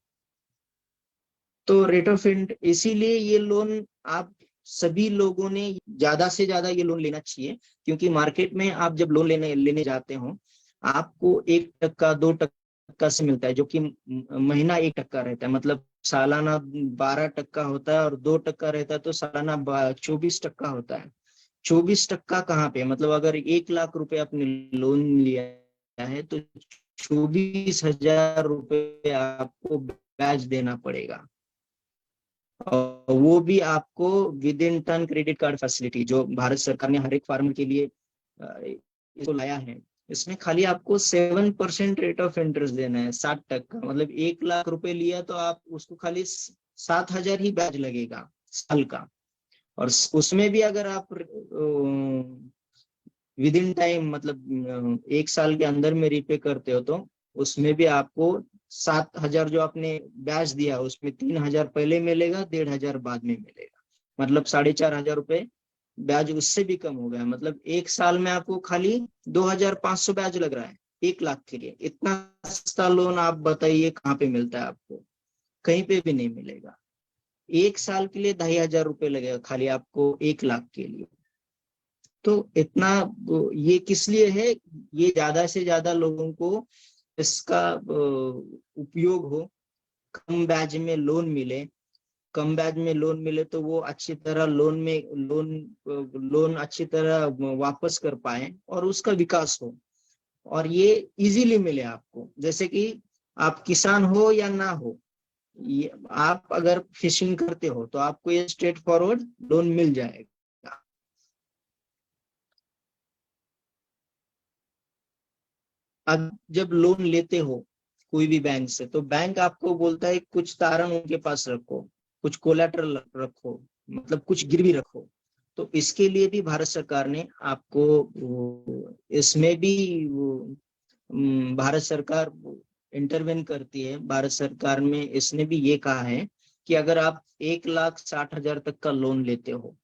तो रेट ऑफ इंटरेस्ट, इसीलिए ये लोन आप सभी लोगों ने ज्यादा से ज्यादा ये लोन लेना चाहिए, क्योंकि मार्केट में आप जब लोन लेने जाते हो आपको 1%, 2% से मिलता है, जो कि महीना 1% रहता है, मतलब सालाना 12% होता है, और 2% रहता है तो सालाना 24% होता है। 24% कहाँ पे, मतलब अगर 1 लाख रुपए आपने लोन लिया है तो 24,000 रुपए आपको ब्याज देना पड़ेगा, और वो भी आपको with in turn credit card facility जो भारत सरकार ने हर एक फार्मर के लिए इसको लाया है, इसमें खाली आपको 7% रेट ऑफ इंटरेस्ट देना है, 60%। मतलब 1 लाख रुपए लिया तो आप उसको खाली 7,000 ही ब्याज लगेगा साल का, और उसमें भी अगर आप विद इन टाइम, मतलब 1 साल के अंदर में रिपे करते हो, तो उसमें भी आपको 7,000 जो आपने ब्याज दिया उसमें 3,000 पहले मिलेगा, 1,500 बाद में मिलेगा, मतलब 4,500 रुपए ब्याज उससे भी कम हो गया। मतलब 1 साल में आपको खाली 2,500 ब्याज लग रहा है 1 लाख के लिए। इतना सस्ता लोन आप बताइए कहाँ पे मिलता है आपको? कहीं पे भी नहीं मिलेगा। 1 साल के लिए 2,500 रुपए लगेगा खाली आपको 1 लाख के लिए। तो इतना ये किस लिए है? ये ज्यादा से ज्यादा लोगों को इसका उपयोग हो, कम ब्याज में लोन मिले, कम ब्याज में लोन मिले तो वो अच्छी तरह लोन अच्छी तरह वापस कर पाए और उसका विकास हो, और ये इजीली मिले आपको। जैसे कि आप किसान हो या ना हो, ये आप अगर फिशिंग करते हो तो आपको ये स्ट्रेट फॉरवर्ड लोन मिल जाएगा। अब जब लोन लेते हो कोई भी बैंक से, तो बैंक आपको बोलता है कुछ तारण उनके पास रखो, कुछ कोलैटरल रखो, मतलब कुछ गिरवी रखो। तो इसके लिए भी भारत सरकार ने आपको इसमें भी भारत सरकार इंटरवेन करती है। भारत सरकार में इसने भी ये कहा है कि अगर आप 1,60,000 तक का लोन लेते हो,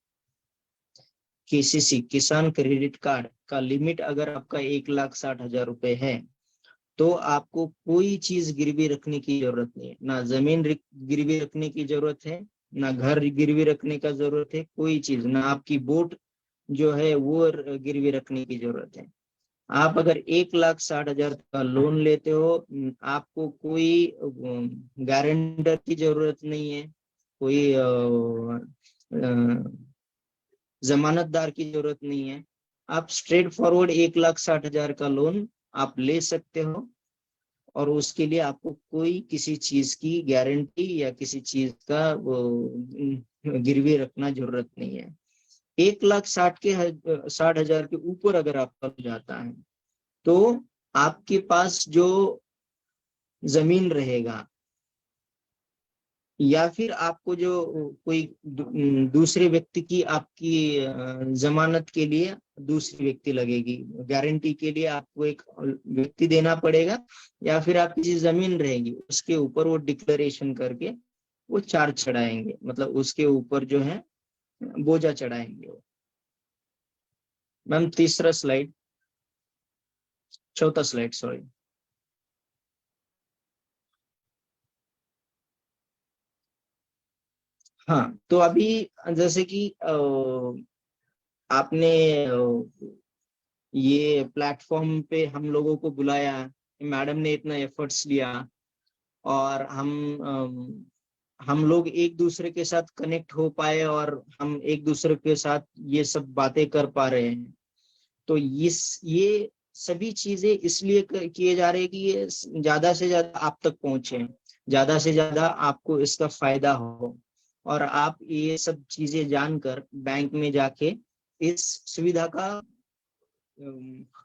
केसीसी किसान क्रेडिट कार्ड का लिमिट अगर आपका 1,60,000 रुपए है, तो आपको कोई चीज गिरवी रखने की जरूरत नहीं है। ना जमीन गिरवी रखने की जरूरत है, ना घर गिरवी रखने का जरूरत है, कोई चीज ना, आपकी बोट जो है वो गिरवी रखने की जरूरत है। आप अगर 1,60,000 का लोन लेते हो, आपको कोई गारंटर की जरूरत नहीं है, कोई जमानतदार की जरूरत नहीं है। आप स्ट्रेट फॉरवर्ड 1,60,000 का लोन आप ले सकते हो, और उसके लिए आपको कोई किसी चीज की गारंटी या किसी चीज का गिरवी रखना जरूरत नहीं है। 1,60,000 के ऊपर अगर आपका हो जाता है तो आपके पास जो जमीन रहेगा, या फिर आपको जो कोई दूसरे व्यक्ति की आपकी जमानत के लिए दूसरी व्यक्ति लगेगी, गारंटी के लिए आपको एक व्यक्ति देना पड़ेगा, या फिर आपकी जो जमीन रहेगी उसके ऊपर वो डिक्लेरेशन करके वो चार्ज चढ़ाएंगे, मतलब उसके ऊपर जो है बोझा चढ़ाएंगे। मैम तीसरा स्लाइड, चौथा स्लाइड, सॉरी। हाँ, तो अभी जैसे कि आपने ये प्लेटफॉर्म पे हम लोगों को बुलाया, मैडम ने इतना एफर्ट्स लिया, और हम लोग एक दूसरे के साथ कनेक्ट हो पाए, और हम एक दूसरे के साथ ये सब बातें कर पा रहे हैं। तो ये सभी चीजें इसलिए किए जा रहे हैं कि ये ज्यादा से ज्यादा आप तक पहुंचे, ज्यादा से ज्यादा आपको इसका फायदा हो, और आप ये सब चीजें जानकर बैंक में जाके इस सुविधा का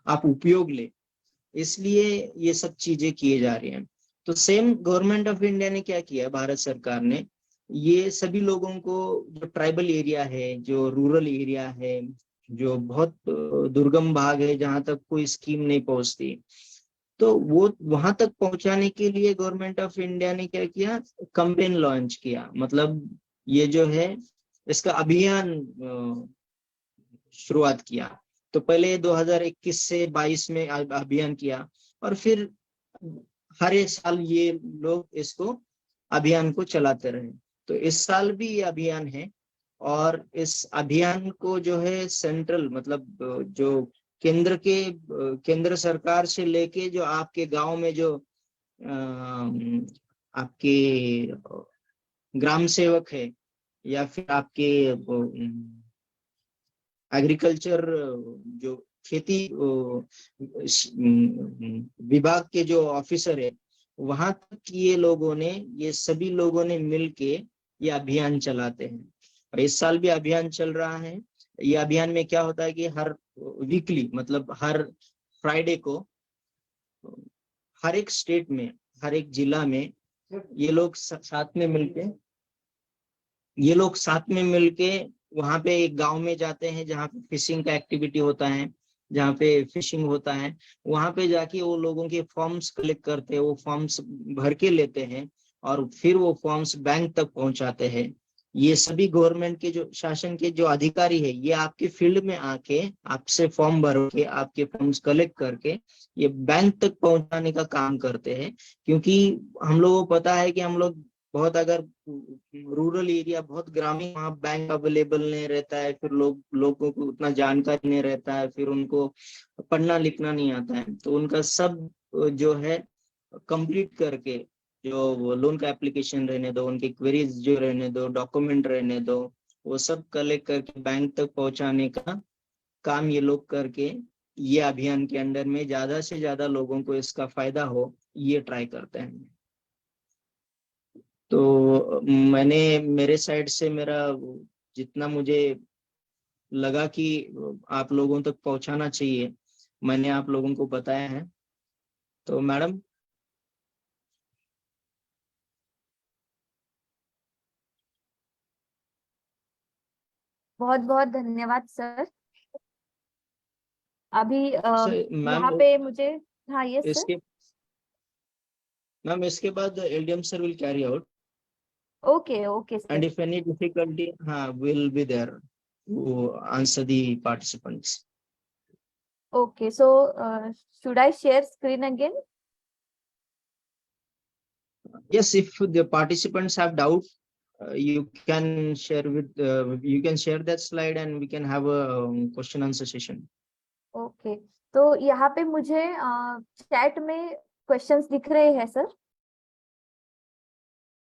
आप उपयोग ले, इसलिए ये सब चीजें किए जा रही हैं। तो सेम गवर्नमेंट ऑफ इंडिया ने क्या किया, भारत सरकार ने ये सभी लोगों को, जो ट्राइबल एरिया है, जो रूरल एरिया है, जो बहुत दुर्गम भाग है जहां तक कोई स्कीम नहीं पहुंचती, तो वो वहां तक पहुंचाने के लिए गवर्नमेंट ऑफ इंडिया ने क्या किया, कैंपेन लॉन्च किया। मतलब ये जो है इसका अभियान शुरुआत किया। तो पहले 2021 से 22 में अभियान किया, और फिर हर एक साल ये लोग इसको अभियान को चलाते रहे। तो इस साल भी ये अभियान है, और इस अभियान को जो है सेंट्रल मतलब जो केंद्र सरकार से लेके जो आपके गांव में जो आपके ग्राम सेवक है या फिर आपके एग्रीकल्चर जो खेती विभाग के जो ऑफिसर है, वहां तक ये सभी लोगों ने मिलके ये अभियान चलाते हैं। और इस साल भी अभियान चल रहा है। ये अभियान में क्या होता है कि हर वीकली मतलब हर फ्राइडे को हर एक स्टेट में, हर एक जिला में ये लोग साथ में मिलके वहां पे एक गांव में जाते हैं जहाँ पे फिशिंग का एक्टिविटी होता है, जहाँ पे फिशिंग होता है। वहां पे जाके वो लोगों के फॉर्म्स कलेक्ट करते हैं, वो फॉर्म्स भर के लेते हैं और फिर वो फॉर्म्स बैंक तक पहुंचाते हैं। ये सभी गवर्नमेंट के जो शासन के जो अधिकारी है, ये आपके फील्ड में आके आपसे फॉर्म भर के आपके फॉर्म्स कलेक्ट करके ये बैंक तक पहुंचाने का काम करते हैं। क्योंकि हम लोगों को पता है कि हम लोग बहुत अगर रूरल एरिया, बहुत ग्रामीण, वहाँ बैंक अवेलेबल नहीं रहता है, फिर लोगों को उतना जानकारी नहीं रहता है, फिर उनको पढ़ना लिखना नहीं आता है, तो उनका सब जो है कंप्लीट करके जो लोन का एप्लीकेशन रहने दो, उनकी क्वेरीज जो रहने दो, डॉक्यूमेंट रहने दो, वो सब कलेक्ट करके बैंक तक पहुंचाने का काम ये लोग करके ये अभियान के अंडर में ज्यादा से ज्यादा लोगों को इसका फायदा हो, ये ट्राई करते हैं। तो मैंने मेरे साइड से मेरा जितना मुझे लगा कि आप लोगों तक पहुंचाना चाहिए, मैंने आप लोगों को बताया है। तो मैडम बहुत बहुत धन्यवाद सर। अभी मैम यहाँ पे मुझे, हाँ यस सर। इसके बाद LDM sir will carry out okay okay and sir. if any difficulty will be there to answer the participants. Okay, so should I share screen again? Yes, if the participants have doubt, you can share that slide and we can have a question answer session. Okay, तो यहाँ पे मुझे chat में questions दिख रहे हैं sir,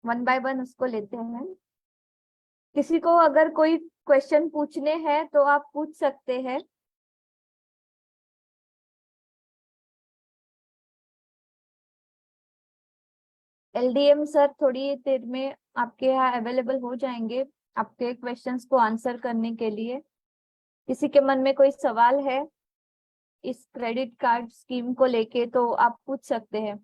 one by one उसको लेते हैं। किसी को अगर कोई क्वेश्चन पूछने हैं तो आप पूछ सकते हैं। एलडीएम सर थोड़ी देर में आपके यहाँ अवेलेबल हो जाएंगे आपके क्वेश्चंस को आंसर करने के लिए। किसी के मन में कोई सवाल है इस क्रेडिट कार्ड स्कीम को लेके तो आप पूछ सकते हैं।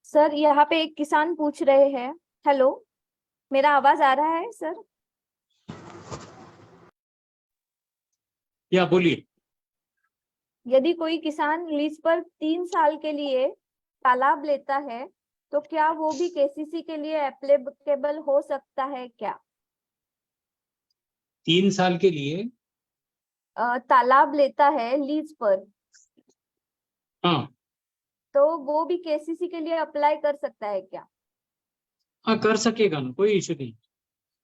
सर यहाँ पे एक किसान पूछ रहे हैं, हेलो मेरा आवाज आ रहा है सर? या बोलिए। यदि कोई किसान लीज पर 3 साल के लिए तालाब लेता है तो क्या वो भी केसीसी के लिए एप्लीकेबल हो सकता है क्या? 3 साल के लिए तालाब लेता है लीज पर, हाँ तो वो भी केसीसी के लिए अप्लाई कर सकता है क्या? हाँ कर सकेगा ना, कोई इशू नहीं।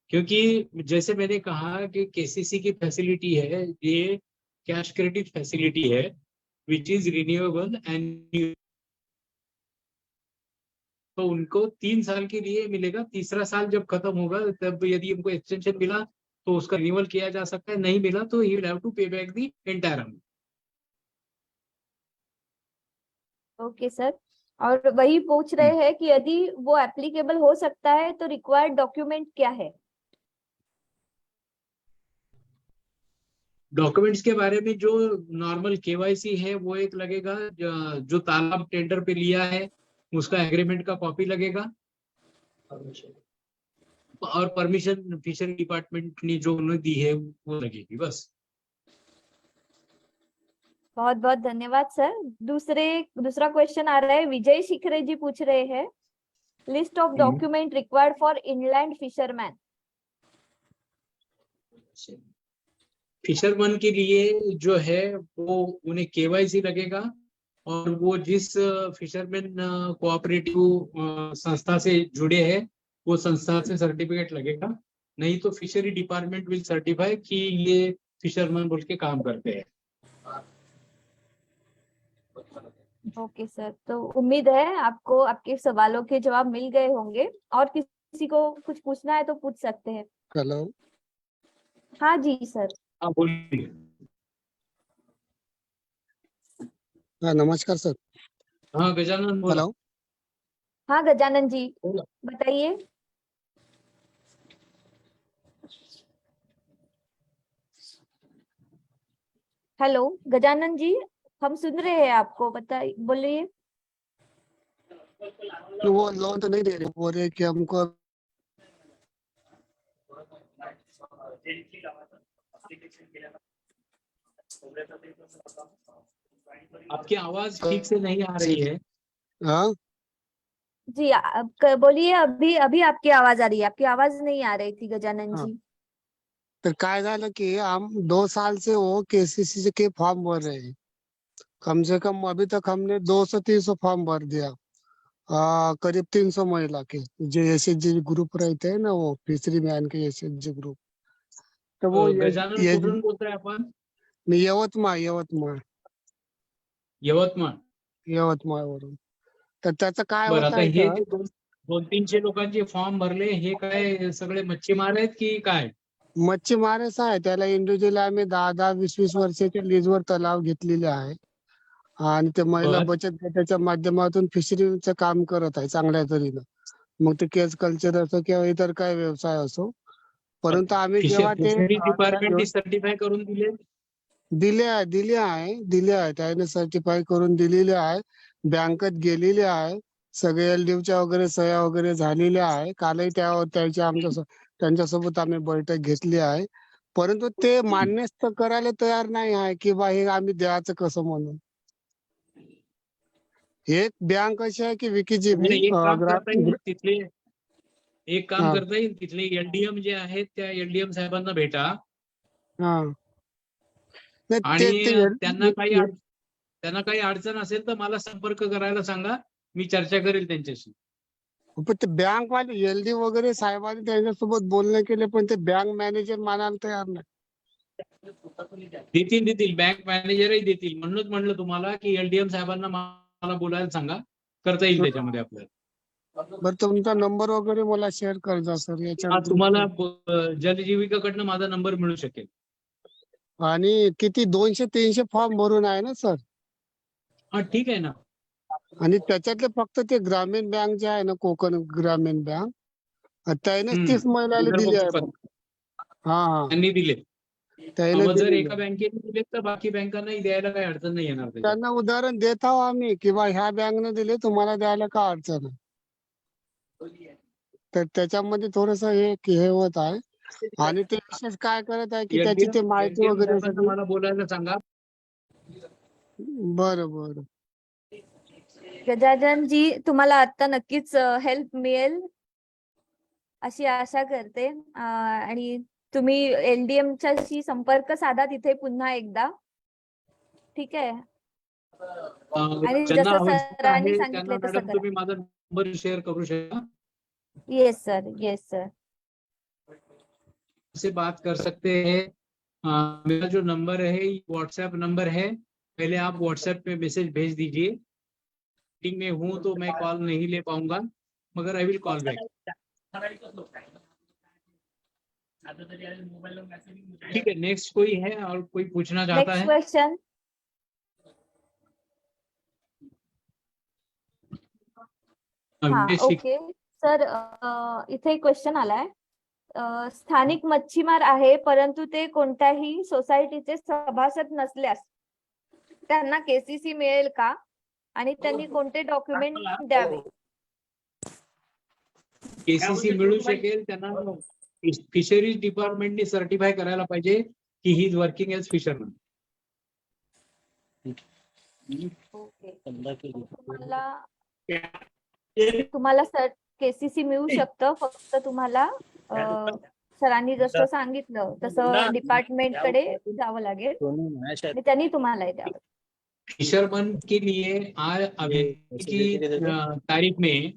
क्योंकि जैसे मैंने कहा कि केसीसी की फैसिलिटी है, ये कैश क्रेडिट फैसिलिटी है विच इज रिन्यूएबल एंड तो उनको 3 साल के लिए मिलेगा। तीसरा साल जब खत्म होगा तब यदि उनको एक्सटेंशन मिला तो उसका रिन्यूअल किया जा सकता है, नहीं मिला तो ही विल हैव टू पे back the entire amount. Okay sir, और वही पूछ रहे हैं कि यदि वो एप्लीकेबल हो सकता है तो रिक्वायर्ड डॉक्यूमेंट क्या है? डॉक्यूमेंट्स के बारे में जो नॉर्मल केवाईसी है वो एक लगेगा, जो तालाब टेंडर पे लिया है उसका एग्रीमेंट का कॉपी लगेगा और परमिशन फिशरी डिपार्टमेंट ने जो उन्हें दी है वो लगेगी बस। बहुत बहुत धन्यवाद सर। दूसरा क्वेश्चन आ रहा है, विजय शिखरे जी पूछ रहे हैं, list of document required for inland fisherman. Fisherman के लिए जो है वो उन्हें केवाईसी लगेगा, और वो जिस फिशरमैन कोऑपरेटिव संस्था से जुड़े हैं वो संस्था से सर्टिफिकेट लगेगा, नहीं तो फिशरी डिपार्टमेंट विल सर्टिफाई कि ये फिशरमैन बोल के काम करते हैं। ओके सर, तो उम्मीद है आपको आपके सवालों के जवाब मिल गए होंगे। और किसी को कुछ पूछना है तो पूछ सकते हैं। हेलो। हाँ जी सर। हाँ बोलिए। हाँ नमस्कार सर। हाँ गजानन बोलो। हेलो। हाँ गजानन जी बोलो। बताइए। हेलो गजानन जी, हम सुन रहे हैं आपको, बताइए, बोलिए। वो लोन तो नहीं दे रहे, बोल रहे कि हमको आपकी आवाज ठीक से नहीं आ रही है। हाँ जी बोलिए। अभी अभी आपकी आवाज आ रही है, आपकी आवाज नहीं आ रही थी गजानन हाँ। जी। तर काय झालं की हम 2 साल से वो केसीसी के फॉर्म भर रहे हैं। कम से कम अभी तक हमने 200-300 फॉर्म भर दिया। करीब 300 महिला के जो एसएचजी ग्रुप रहते हैं ना, वो फिशरी मैन के एसएचजी ग्रुप। तो वो गजानन कुठून बोलतोय आपण? मी यवतमाळ यवतमाळ. यवतमाळवरून। तर त्याचं काय बरं, होत आता आहे हे तर जे 200-300 लोकांचे फॉर्म भरले, हे काय सगळे मच्छीमार आहेत की काय? मच्छीमारच आहे, त्याला इंडिव्हिज्युअल आम्ही 10-10, 20-20 वर्षाच्या लीजवर तलाव घेतलेले आहे आणि ते महिला बर. बचत गटाच्या माध्यमातून फिशरीचं काम करत आहे चांगल्या तऱ्हेनं. मग ते केज कल्चर असो किंवा इतर काय व्यवसाय असो, परंतु आम्ही जेव्हा ते फिशरी डिपार्टमेंटने सर्टिफाय करून दिले. दिले आहे त्याने सर्टिफाय करून दिलेले आहे. बँकेत गेलेले आहे, सगळे एलडीच्या वगैरे सह्या वगैरे झालेल्या आहे. कालही त्यांच्यासोबत आम्ही बैठक घेतली आहे, परंतु ते मान्यच तर करायला तयार नाही आहे की बा हे आम्ही द्यायचं कसं म्हणून. एक बँक अशी आहे की विकीजीबी एक काम करता येईल तिथले, एक काम करता येईल तिथले एलडीएम जे आहेत त्या एलडीएम साहेबांना भेटा आणि त्यांना काही अडचण असेल तर मला संपर्क करायला सांगा, मी चर्चा करेल त्यांच्याशी. पण ते बँक वाले एलडी वगैरे साहेबांनी त्यांच्यासोबत बोलणे केले, पण ते बँक मॅनेजर मानायला तयार नाही. देतील बँक मॅनेजरही देतील. म्हणूनच म्हणलं तुम्हाला की एलडीएम साहेबांना मला बोलायला सांगा, करता येईल त्याच्यामध्ये आपल्याला. बरं तुमचा नंबर वगैरे मला शेअर करजा सर याच्या. तुम्हाला जलजीविकाकडनं माझा नंबर मिळू शकेल. आणि किती 200-300 फॉर्म भरून आहे ना सर? हा ठीक आहे ना. आणि त्याच्यातले फक्त ते ग्रामीण बँक जे आहे ना, कोकण ग्रामीण बँक, त्याने 30 महिन्याला दिले आहे. त्यांनी दिले. त्याने जर एका बँकेने दिले तर बाकी बँकांनाही द्यायला काही अडचण नाही येणार. त्यांना उदाहरण देत आहोत आम्ही की बा ह्या बँकने दिले, तुम्हाला द्यायला का अडचण आहे. तर त्याच्यामध्ये थोडस हे होत आहे. आणि ते विशेष काय करत आहे की त्याची ते माहिती वगैरे मला बोलायला सांगा. बरं. गजानन जी, तुम्हाला आता नक्कीच हेल्प मिळेल अशी आशा करते। आणि तुम्ही एलडीएम च्याशी संपर्क साधा तिथे पुन्हा एकदा, ठीक आहे? आणि जसं सरांनी सांगितले तसं करा। तुम्ही माझा नंबर शेअर करू शकता? Yes sir. से बात कर सकते हैं। मेरा जो नंबर है व्हाट्सएप नंबर है, पहले आप व्हाट्सएप पे मैसेज भेज दीजिए। मीटिंग में हूँ तो मैं कॉल नहीं ले पाऊंगा, मगर आई विल कॉल बैक। ठीक है, नेक्स्ट कोई है और कोई पूछना चाहता है? Next question. हाँ ओके सर, इथे क्वेश्चन आलाय। स्थानिक मच्छीमार आहे परंतु ते कोणत्याही सोसायटीचे सभासद नसल्यास त्यांना केसीसी मिळेल का आणि त्यांनी कोणते डॉक्युमेंट द्यावे? केसीसी मिळू शकेल त्यांना फिशरीज डिपार्टमेंटने सर्टिफाय करायला पाहिजे की he is working as fisherman. Okay, तुम्हाला सर केसीसी मिळू शकतं, फक्त तुम्हाला सरांनी जसं सांगितलं तसं डिपार्टमेंटकडे जावं लागेल आणि त्यांनी तुम्हाला हे द्यावं. फिशरमैन के लिए आज अभी की तारीख में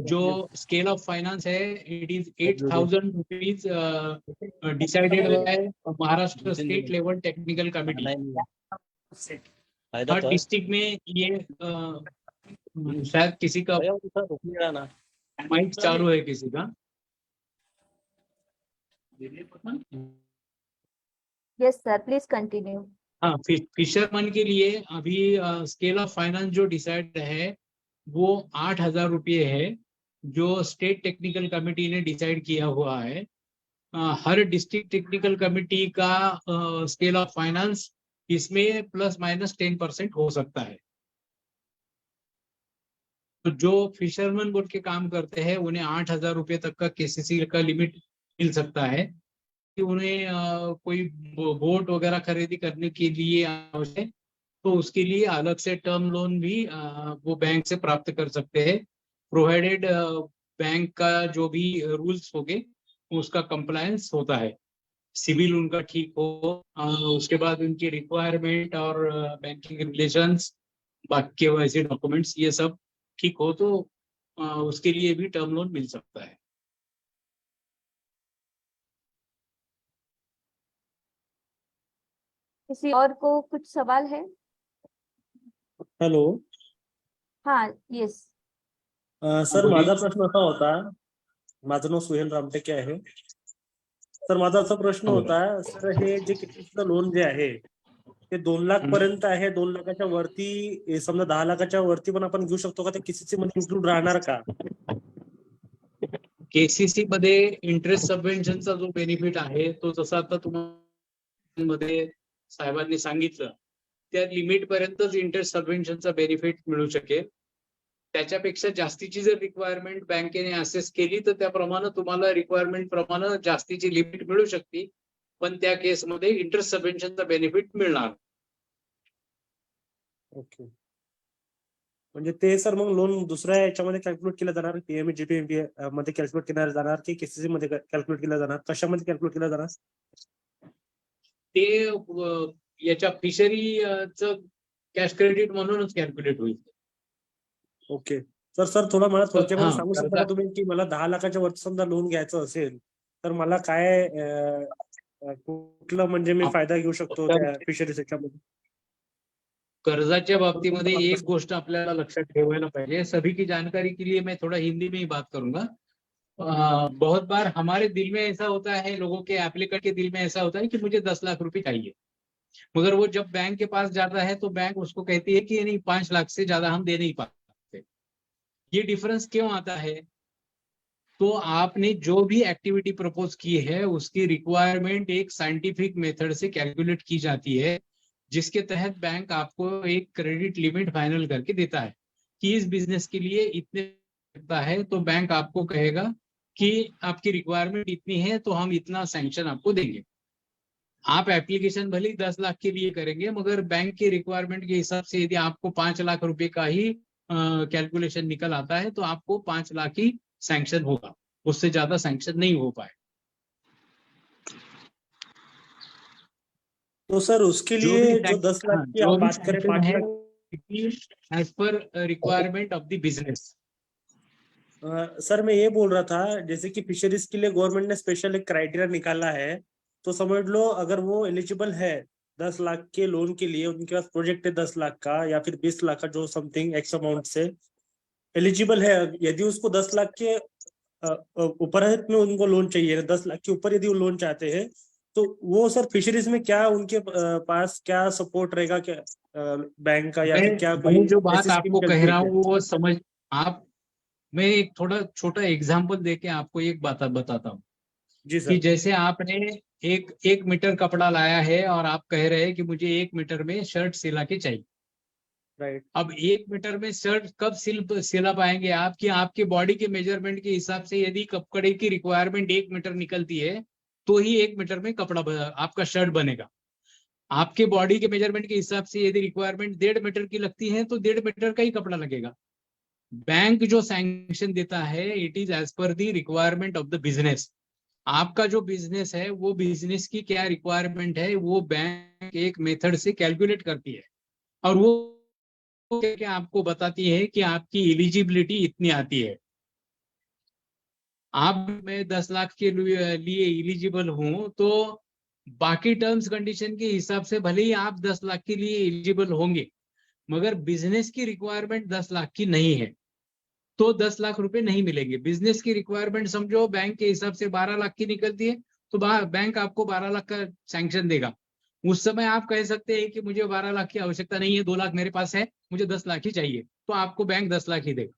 जो स्केल ऑफ फाइनेंस है it is 8,000 rupees decided by Maharashtra state level technical committee. Her district में ये शायद किसी का माइक चालू है किसी का. Yes sir, please continue. हाँ, फिशरमैन के लिए अभी स्केल ऑफ फाइनेंस जो डिसाइड है वो 8,000 रुपये है, जो स्टेट टेक्निकल कमिटी ने डिसाइड किया हुआ है. हर डिस्ट्रिक्ट टेक्निकल कमिटी का स्केल ऑफ फाइनेंस इसमें ±10% हो सकता है. तो जो फिशरमैन बोर्ड के काम करते हैं उन्हें 8,000 रुपये तक का केसीसी का लिमिट मिल सकता है कि उन्हें कोई बोट वगैरह खरीदी करने के लिए आवश्यक, तो उसके लिए अलग से टर्म लोन भी वो बैंक से प्राप्त कर सकते हैं, प्रोवाइडेड बैंक का जो भी रूल्स होंगे उसका कंप्लायंस होता है, सिविल उनका ठीक हो, उसके बाद उनकी रिक्वायरमेंट और बैंकिंग रिलेशंस, बाकी वैसे डॉक्यूमेंट्स ये सब ठीक हो तो उसके लिए भी टर्म लोन मिल सकता है. किसी और को कुछ सवाल है? हॅलो. हाँ, येस. सर माझा प्रश्न असा होता, माझं नाव सुहेल रामटेके आहे. सर माझा असा प्रश्न होता, सर हे जे कितीचं लोन जे आहे ते 2 लाख पर्यंत आहे, 2 लाखाच्या वरती समजा 10 लाखाच्या वरती पण आपण घेऊ शकतो का? ते केसीसी मध्ये इन्क्लूड राहणार का? केसीसी मध्ये इंटरेस्ट सबवेन्शनचा जो बेनिफिट आहे तो जसा आता तुम्हाला मध्ये साहेबांनी सांगितलं त्या लिमिट पर्यंतच इंटरेस्ट सबवेन्शनचा बेनिफिट मिळू शकेल. त्याच्यापेक्षा जास्तीची जर रिक्वायरमेंट बँकेने असेस केली तर त्याप्रमाणे तुम्हाला रिक्वायरमेंट प्रमाणे जास्तीची लिमिट मिळू शकते, पण त्या केसमध्ये इंटरेस्ट सबवेन्शनचा बेनिफिट मिळणार. ओके. म्हणजे ते सर मग लोन दुसऱ्या याच्यामध्ये कॅल्क्युलेट केलं जाणार, पीएमए जीपीएमपी मध्ये कॅल्क्युलेट केलं जाणार की केसीसी मध्ये कॅल्क्युलेट केलं जाणार, कशामध्ये कॅल्क्युलेट केलं जाणार? ते याच्या फिशरीचं कॅश क्रेडिट म्हणूनच कॅल्क्युलेट होईल. ओके. सर थोडा मला थोडक्यामध्ये सांगू शकता का तुम्ही की मला 10 लाखाच्या वरती समजा लोन घ्यायचं असेल तर मला काय कुठलं म्हणजे मी फायदा घेऊ शकतो त्या फिशरी सेक्टरमध्ये? कर्जाच्या बाबतीमध्ये एक गोष्ट आपल्याला लक्षात ठेवायला पाहिजे. सभी की जानकारी के लिए मैं थोड़ा हिंदी में ही बात करूंगा. बहुत बार हमारे दिल में ऐसा होता है, लोगों के एप्लीकेंट के दिल में ऐसा होता है कि मुझे 10 लाख रुपए चाहिए, मगर वो जब बैंक के पास जाता है तो बैंक उसको कहती है कि नहीं 5 लाख से ज्यादा हम दे नहीं पाते. ये डिफरेंस क्यों आता है? तो आपने जो भी एक्टिविटी प्रपोज की है उसकी रिक्वायरमेंट एक साइंटिफिक मेथड से कैलकुलेट की जाती है, जिसके तहत बैंक आपको एक क्रेडिट लिमिट फाइनल करके देता है कि इस बिजनेस के लिए इतने लगता है, तो बैंक आपको कहेगा कि आपकी रिक्वायरमेंट इतनी है तो हम इतना सैंक्शन आपको देंगे. आप एप्लीकेशन भले 10 लाख के लिए करेंगे, मगर बैंक की रिक्वायरमेंट के हिसाब से यदि आपको 5 लाख रुपए का ही कैलकुलेशन निकल आता है तो आपको 5 लाख ही सैंक्शन होगा, उससे ज्यादा सैंक्शन नहीं हो पाए. तो सर उसके लिए जो 10 लाख की आप बात करें 5 lakh as per requirement of the business. Sir मैं ये बोल रहा था जैसे कि फिशरीज के लिए गवर्नमेंट ने स्पेशल एक क्राइटेरिया निकाला है, तो समझ लो अगर वो एलिजिबल है 10 लाख के लोन के लिए, उनके पास प्रोजेक्ट है 10 लाख का या फिर 20 लाख का, जो समथिंग एक्स अमाउंट से एलिजिबल है, यदि उसको 10 लाख के ऊपर में उनको लोन चाहिए, 10 लाख के ऊपर यदि वो लोन चाहते हैं तो वो सर फिशरीज में क्या उनके पास क्या सपोर्ट रहेगा, क्या बैंक का या फिर क्या कोई जो बात आपको कह रहा हूँ वो समझ आप, मैं एक थोड़ा छोटा एग्जांपल देके आपको एक बात बताता हूँ. जी सर. कि जैसे आपने एक मीटर कपड़ा लाया है और आप कह रहे हैं कि मुझे 1 मीटर में शर्ट सिला के चाहिए. राइट. अब 1 मीटर में शर्ट कब सिला पाएंगे आप? कि आपके बॉडी के मेजरमेंट के हिसाब से यदि कपड़े की रिक्वायरमेंट 1 मीटर निकलती है तो ही 1 मीटर में कपड़ा आपका शर्ट बनेगा. आपके बॉडी के मेजरमेंट के हिसाब से यदि रिक्वायरमेंट 1.5 मीटर की लगती है तो 1.5 मीटर का ही कपड़ा लगेगा. बैंक जो सैंक्शन देता है it is as per the requirement of the business. आपका जो बिजनेस है वो बिजनेस की क्या रिक्वायरमेंट है वो बैंक एक मेथड से कैलकुलेट करती है और वो क्या आपको बताती है कि आपकी एलिजिबिलिटी इतनी आती है। आप मैं 10 लाख के लिए एलिजिबल हूं तो बाकी टर्म्स कंडीशन के हिसाब से भले ही आप 10 लाख के लिए एलिजिबल होंगे, मगर बिजनेस की रिक्वायरमेंट 10 लाख की नहीं है तो 10 लाख रुपए नहीं मिलेंगे। बिजनेस की रिक्वायरमेंट समझो बैंक के हिसाब से 12 लाख की निकलती है तो बैंक आपको 12 लाख का सैंक्शन देगा। उस समय आप कह सकते हैं कि मुझे 12 लाख की आवश्यकता नहीं है, 2 लाख मेरे पास है, मुझे 10 लाख ही चाहिए, तो आपको बैंक 10 लाख ही देगा।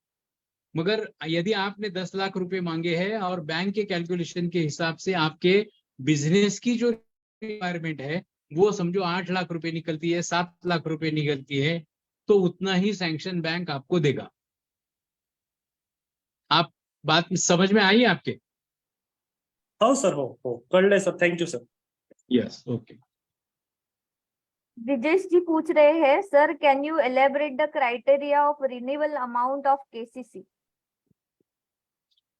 मगर यदि आपने 10 लाख रुपए मांगे हैं और बैंक के कैलकुलेशन के हिसाब से आपके बिजनेस की जो रिक्वायरमेंट है वो समझो 8 लाख रुपए निकलती है, 7 लाख रुपए निकलती है, तो उतना ही सैंक्शन बैंक आपको देगा। आप बात समझ में आई आपके? हो सर, हो कळलंय sir, thank you sir. Yes, okay. Brijesh ji पूछ रहे हैं, sir can you elaborate the criteria of renewal amount of KCC?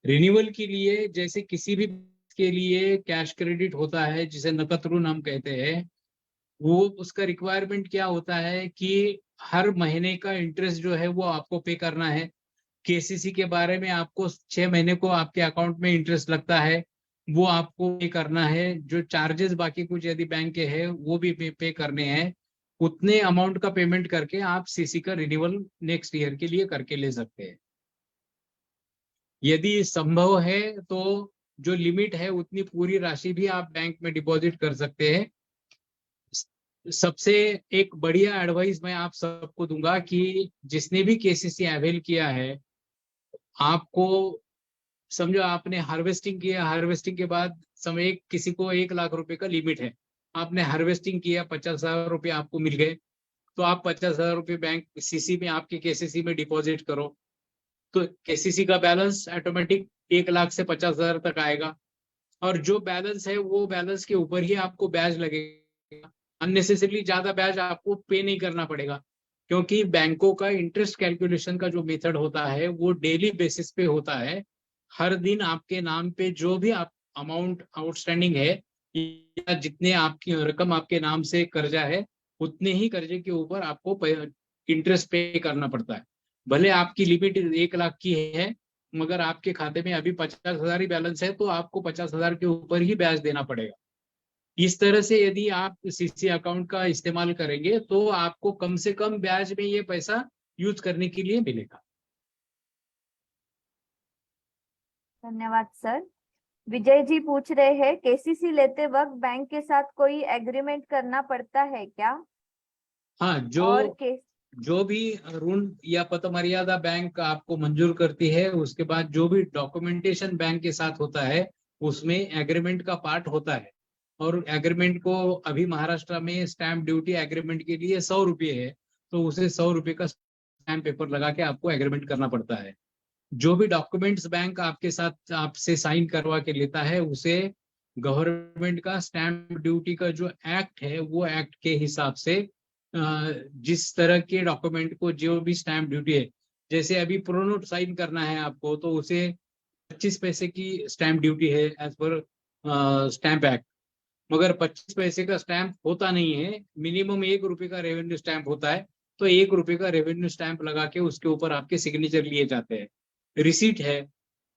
Renewal के लिए जैसे किसी भी के लिए कैश क्रेडिट होता है जिसे नकद ऋण हम कहते हैं, वो उसका रिक्वायरमेंट क्या होता है कि हर महीने का इंटरेस्ट जो है वो आपको पे करना है। केसीसी के बारे में आपको 6 महीने को आपके अकाउंट में इंटरेस्ट लगता है, वो आपको पे करना है। जो चार्जेस बाकी कुछ यदि बैंक के हैं वो भी पे करने हैं। उतने अमाउंट का पेमेंट करके आप सीसी का रिन्यूअल नेक्स्ट ईयर के लिए करके ले सकते हैं। यदि संभव है तो जो लिमिट है उतनी पूरी राशि भी आप बैंक में डिपॉजिट कर सकते हैं। सबसे एक बढ़िया एडवाइस मैं आप सबको दूंगा कि जिसने भी केसीसी अवेल किया है, आपको समझो आपने हार्वेस्टिंग किया, हार्वेस्टिंग के बाद समय किसी को 1 लाख रुपए का लिमिट है, आपने हार्वेस्टिंग किया, 50,000 रुपये आपको मिल गए, तो आप 50,000 रुपये बैंक सीसी में आपके केसीसी में डिपॉजिट करो, तो केसीसी का बैलेंस ऑटोमेटिक 1 लाख से 50,000 तक आएगा। और जो बैलेंस है वो बैलेंस के ऊपर ही आपको ब्याज लगेगा। अननेसेसरली ज्यादा ब्याज आपको पे नहीं करना पड़ेगा, क्योंकि बैंकों का इंटरेस्ट कैलकुलेशन का जो मेथड होता है वो डेली बेसिस पे होता है। हर दिन आपके नाम पे जो भी आप अमाउंट आउटस्टैंडिंग है या जितने आपकी रकम आपके नाम से कर्जा है, उतने ही कर्जे के ऊपर आपको इंटरेस्ट पे करना पड़ता है। भले आपकी लिमिट 1 लाख की है, मगर आपके खाते में अभी 50,000 ही बैलेंस है, तो आपको 50,000 के ऊपर ही ब्याज देना पड़ेगा। इस तरह से यदि आप सीसी अकाउंट का इस्तेमाल करेंगे तो आपको कम से कम ब्याज में ये पैसा यूज करने के लिए मिलेगा। धन्यवाद सर। विजय जी पूछ रहे हैं, केसीसी लेते वक्त बैंक के साथ कोई एग्रीमेंट करना पड़ता है क्या? हाँ, जो भी ऋण या पतमर्यादा बैंक आपको मंजूर करती है, उसके बाद जो भी डॉक्यूमेंटेशन बैंक के साथ होता है उसमें एग्रीमेंट का पार्ट होता है। और एग्रीमेंट को अभी महाराष्ट्र में स्टैंप ड्यूटी एग्रीमेंट के लिए 100 रुपये है, तो उसे 100 रुपये का स्टैंप पेपर लगा के आपको एग्रीमेंट करना पड़ता है। जो भी डॉक्यूमेंट्स बैंक आपके साथ आपसे साइन करवा के लेता है उसे गवर्नमेंट का स्टैंप ड्यूटी का जो एक्ट है वो एक्ट के हिसाब से जिस तरह के डॉक्यूमेंट को जो भी स्टैंप ड्यूटी है, जैसे अभी प्रोनोट साइन करना है आपको तो उसे 25 पैसे की स्टैंप ड्यूटी है एज पर स्टैंप एक्ट, मगर 25 पैसे का स्टैंप होता नहीं है, मिनिमम 1 रुपये का रेवेन्यू स्टैंप होता है, तो 1 रुपये का रेवेन्यू स्टैंप लगा के उसके ऊपर आपके सिग्नेचर लिए जाते हैं। रिसीट है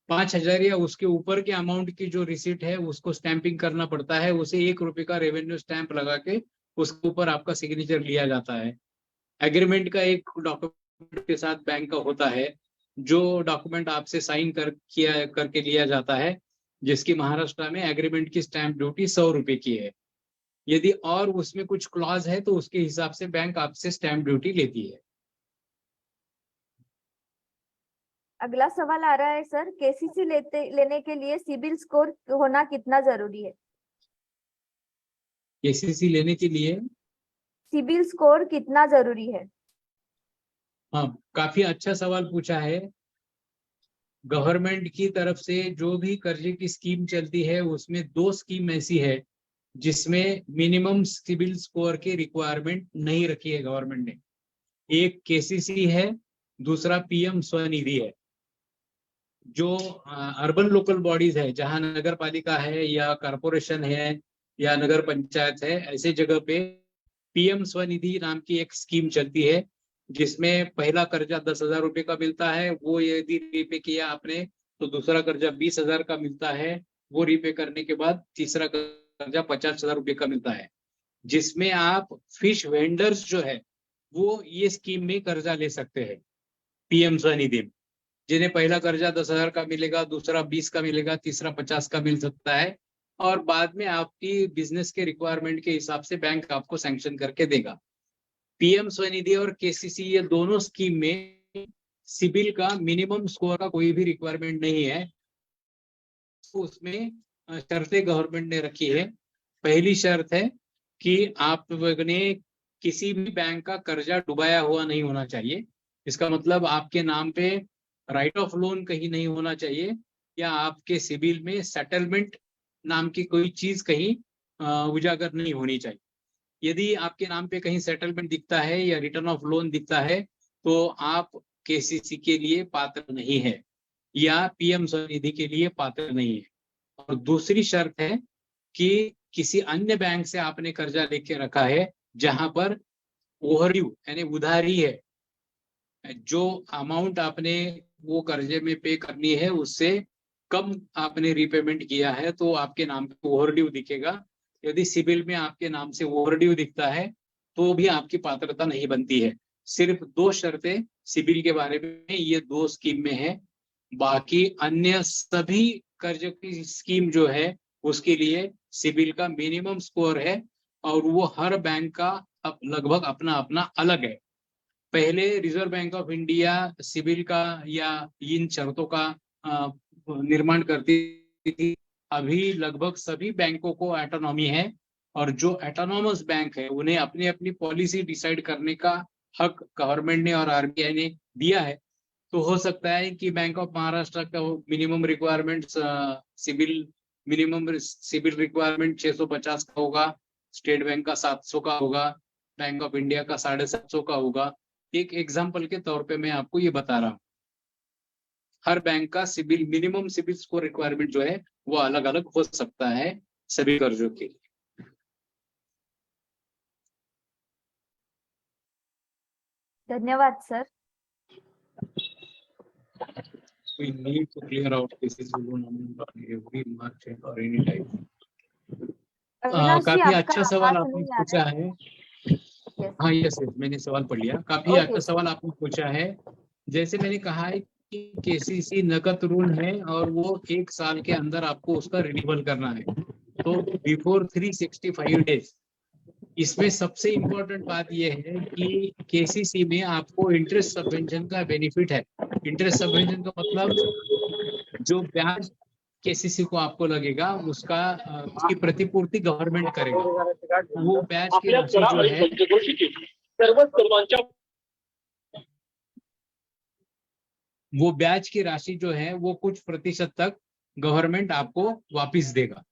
5,000 या उसके ऊपर के अमाउंट की जो रिसीट है उसको स्टैंपिंग करना पड़ता है, उसे 1 रुपये का रेवेन्यू स्टैंप लगा के उसके ऊपर आपका सिग्नेचर लिया जाता है। एग्रीमेंट का एक डॉक्यूमेंट के साथ बैंक का होता है, जो डॉक्यूमेंट आपसे साइन करके लिया जाता है, जिसकी महाराष्ट्र में एग्रीमेंट की स्टैंप ड्यूटी 100 रुपये की है। यदि और उसमें कुछ क्लॉज है तो उसके हिसाब से बैंक आपसे स्टैंप ड्यूटी लेती है। अगला सवाल आ रहा है सर, केसीसी लेने के लिए सिबिल स्कोर होना कितना जरूरी है? केसीसी लेने के लिए सिबिल स्कोर कितना जरूरी है? हाँ, काफी अच्छा सवाल पूछा है। गवर्नमेंट की तरफ से जो भी कर्जे की स्कीम चलती है उसमें 2 स्कीम ऐसी है जिसमें मिनिमम सिबिल स्कोर की रिक्वायरमेंट नहीं रखी है गवर्नमेंट ने। एक केसीसी है, दूसरा पीएम स्वनिधि है। जो अर्बन लोकल बॉडीज है, जहां नगर पालिका है या कॉरपोरेशन है या नगर पंचायत है, ऐसे जगह पे पीएम स्वनिधि नाम की एक स्कीम चलती है, जिसमें पहला कर्जा 10,000 रुपए का मिलता है, वो यदि रीपे किया आपने तो दूसरा कर्जा 20,000 का मिलता है, वो रीपे करने के बाद तीसरा कर्जा 50,000 रुपए का मिलता है, जिसमें आप फिश वेंडर्स जो है वो ये स्कीम में कर्जा ले सकते हैं पीएम स्वनिधि में, जिन्हें पहला कर्जा 10,000 का मिलेगा, दूसरा 20 का मिलेगा, तीसरा 50 का मिल सकता है, और बाद में आपकी बिजनेस के रिक्वायरमेंट के हिसाब से बैंक आपको सैंक्शन करके देगा। पीएम स्वनिधि और केसीसी ये दोनों स्कीम में सिबिल का मिनिमम स्कोर का कोई भी रिक्वायरमेंट नहीं है। तो उसमें शर्तें गवर्नमेंट ने रखी है। पहली शर्त है कि आपने किसी भी बैंक का कर्जा डुबाया हुआ नहीं होना चाहिए। इसका मतलब आपके नाम पे राइट ऑफ लोन कहीं नहीं होना चाहिए, या आपके सिबिल में सेटलमेंट नाम की कोई चीज कहीं उजागर नहीं होनी चाहिए। यदि आपके नाम पे कहीं सेटलमेंट दिखता है या रिटर्न ऑफ लोन दिखता है तो आप केसीसी के लिए पात्र नहीं है या पीएम स्वनिधि के लिए पात्र नहीं है। और दूसरी शर्त है कि किसी अन्य बैंक से आपने कर्जा लेके रखा है जहां पर ओवरड्यू यानी उधारी है, जो अमाउंट आपने वो कर्जे में पे करनी है उससे कम आपने रीपेमेंट किया है तो आपके नाम पे ओवरड्यू दिखेगा। यदि सिबिल में आपके नाम से ओवरड्यू दिखता है तो भी आपकी पात्रता नहीं बनती है। सिर्फ 2 शर्तें सिबिल के बारे में ये 2 स्कीम में है, बाकी अन्य सभी कर्ज की स्कीम जो है उसके लिए सिबिल का मिनिमम स्कोर है और वो हर बैंक का लगभग अपना अपना अलग है। पहले reserve bank of India CIBIL का या इन शर्तों का निर्माण करती थी। अभी लगभग सभी बैंकों को ऑटोनॉमी है और जो ऑटोनॉमस बैंक है उन्हें अपनी अपनी पॉलिसी डिसाइड करने का हक गवर्नमेंट ने और आरबीआई ने दिया है। तो हो सकता है कि बैंक ऑफ महाराष्ट्र का मिनिमम रिक्वायरमेंट सिबिल रिक्वायरमेंट 650 का होगा, स्टेट बैंक का 700 का होगा, बैंक ऑफ इंडिया का 750 का होगा। एक एग्जाम्पल के तौर पे मैं आपको ये बता रहा हूँ। हर बैंक का CIBIL minimum CIBIL score requirement जो है वो अलग अलग हो सकता है सभी कर्जों के लिए। धन्यवाद sir. We need to clear out cases loan amount on every March or any time. Avinash ji, काफी आपका अच्छा सवाल आवाज आपने नहीं आ पूछा रहा है। Yes. हाँ यस मैंने सवाल पढ़ लिया। काफी Okay. अच्छा सवाल आपने पूछा है। जैसे मैंने कहा है कि केसीसी नकद ऋण है और वो 1 साल के अंदर आपको उसका रिन्यूअल करना है, तो बिफोर 365 डेज। इसमें सबसे इम्पोर्टेंट बात यह है कि केसीसी में आपको इंटरेस्ट सबवेंशन का बेनिफिट है। इंटरेस्ट सबवेंशन का मतलब जो ब्याज केसीसी को आपको लगेगा उसका उसकी प्रतिपूर्ति गवर्नमेंट करेगा। वो ब्याज की राशि जो है वो ब्याज की राशि जो है वो कुछ प्रतिशत तक गवर्नमेंट आपको वापस देगा।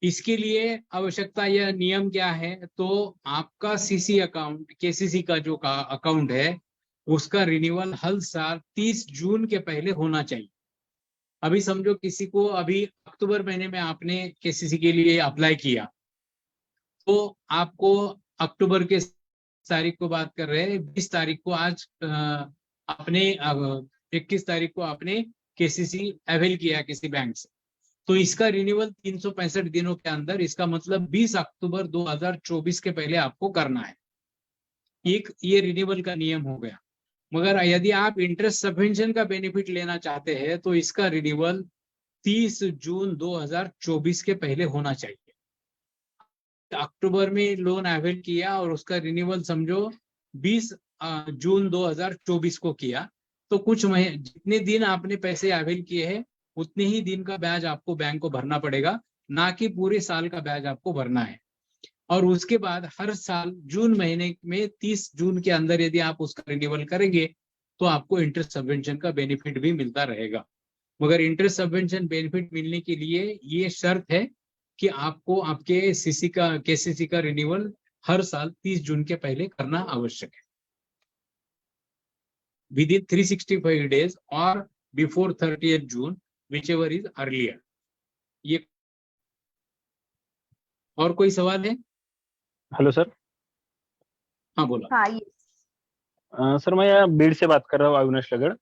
इसके लिए आवश्यकता या नियम क्या है, तो आपका सीसी अकाउंट केसीसी का जो अकाउंट है उसका रिन्यूअल हर साल 30 जून के पहले होना चाहिए। अभी समझो किसी को अभी अक्टूबर महीने में आपने केसीसी के लिए अप्लाई किया, तो आपको अक्टूबर के तारीख को बात कर रहे हैं, 20 तारीख को आज आपने 21 तारीख को आपने केसीसी अवेल किया किसी बैंक से, तो इसका रिन्यूअल 365 दिनों के अंदर, इसका मतलब 20 अक्टूबर 2024 के पहले आपको करना है। एक ये रिन्यूअल का नियम हो गया। मगर यदि आप इंटरेस्ट सबवेंशन का बेनिफिट लेना चाहते हैं तो इसका रिन्यूअल 30 जून 2024 के पहले होना चाहिए। अक्टूबर में लोन अवेल किया और उसका रिन्यूअल समझो 20 जून 2024 को किया, तो कुछ जितने दिन आपने पैसे अवेल किए हैं उतने ही दिन का ब्याज आपको बैंक को भरना पड़ेगा, ना कि पूरे साल का ब्याज आपको भरना है। और उसके बाद हर साल जून महीने में 30 जून के अंदर यदि आप उसका रिन्यूअल करेंगे तो आपको इंटरेस्ट सबवेंशन का बेनिफिट भी मिलता रहेगा। मगर इंटरेस्ट सबवेंशन बेनिफिट मिलने के लिए ये शर्त है कि आपको आपके केसीसी का रिन्यूअल हर साल 30 जून के पहले करना आवश्यक है विद इन 365 डेज, और before 30th June, whichever is earlier. ये और कोई सवाल है? Hello sir. हाँ ये सर मैं यहाँ बीड़ से बात कर रहा हूँ, अविनाश लगड़।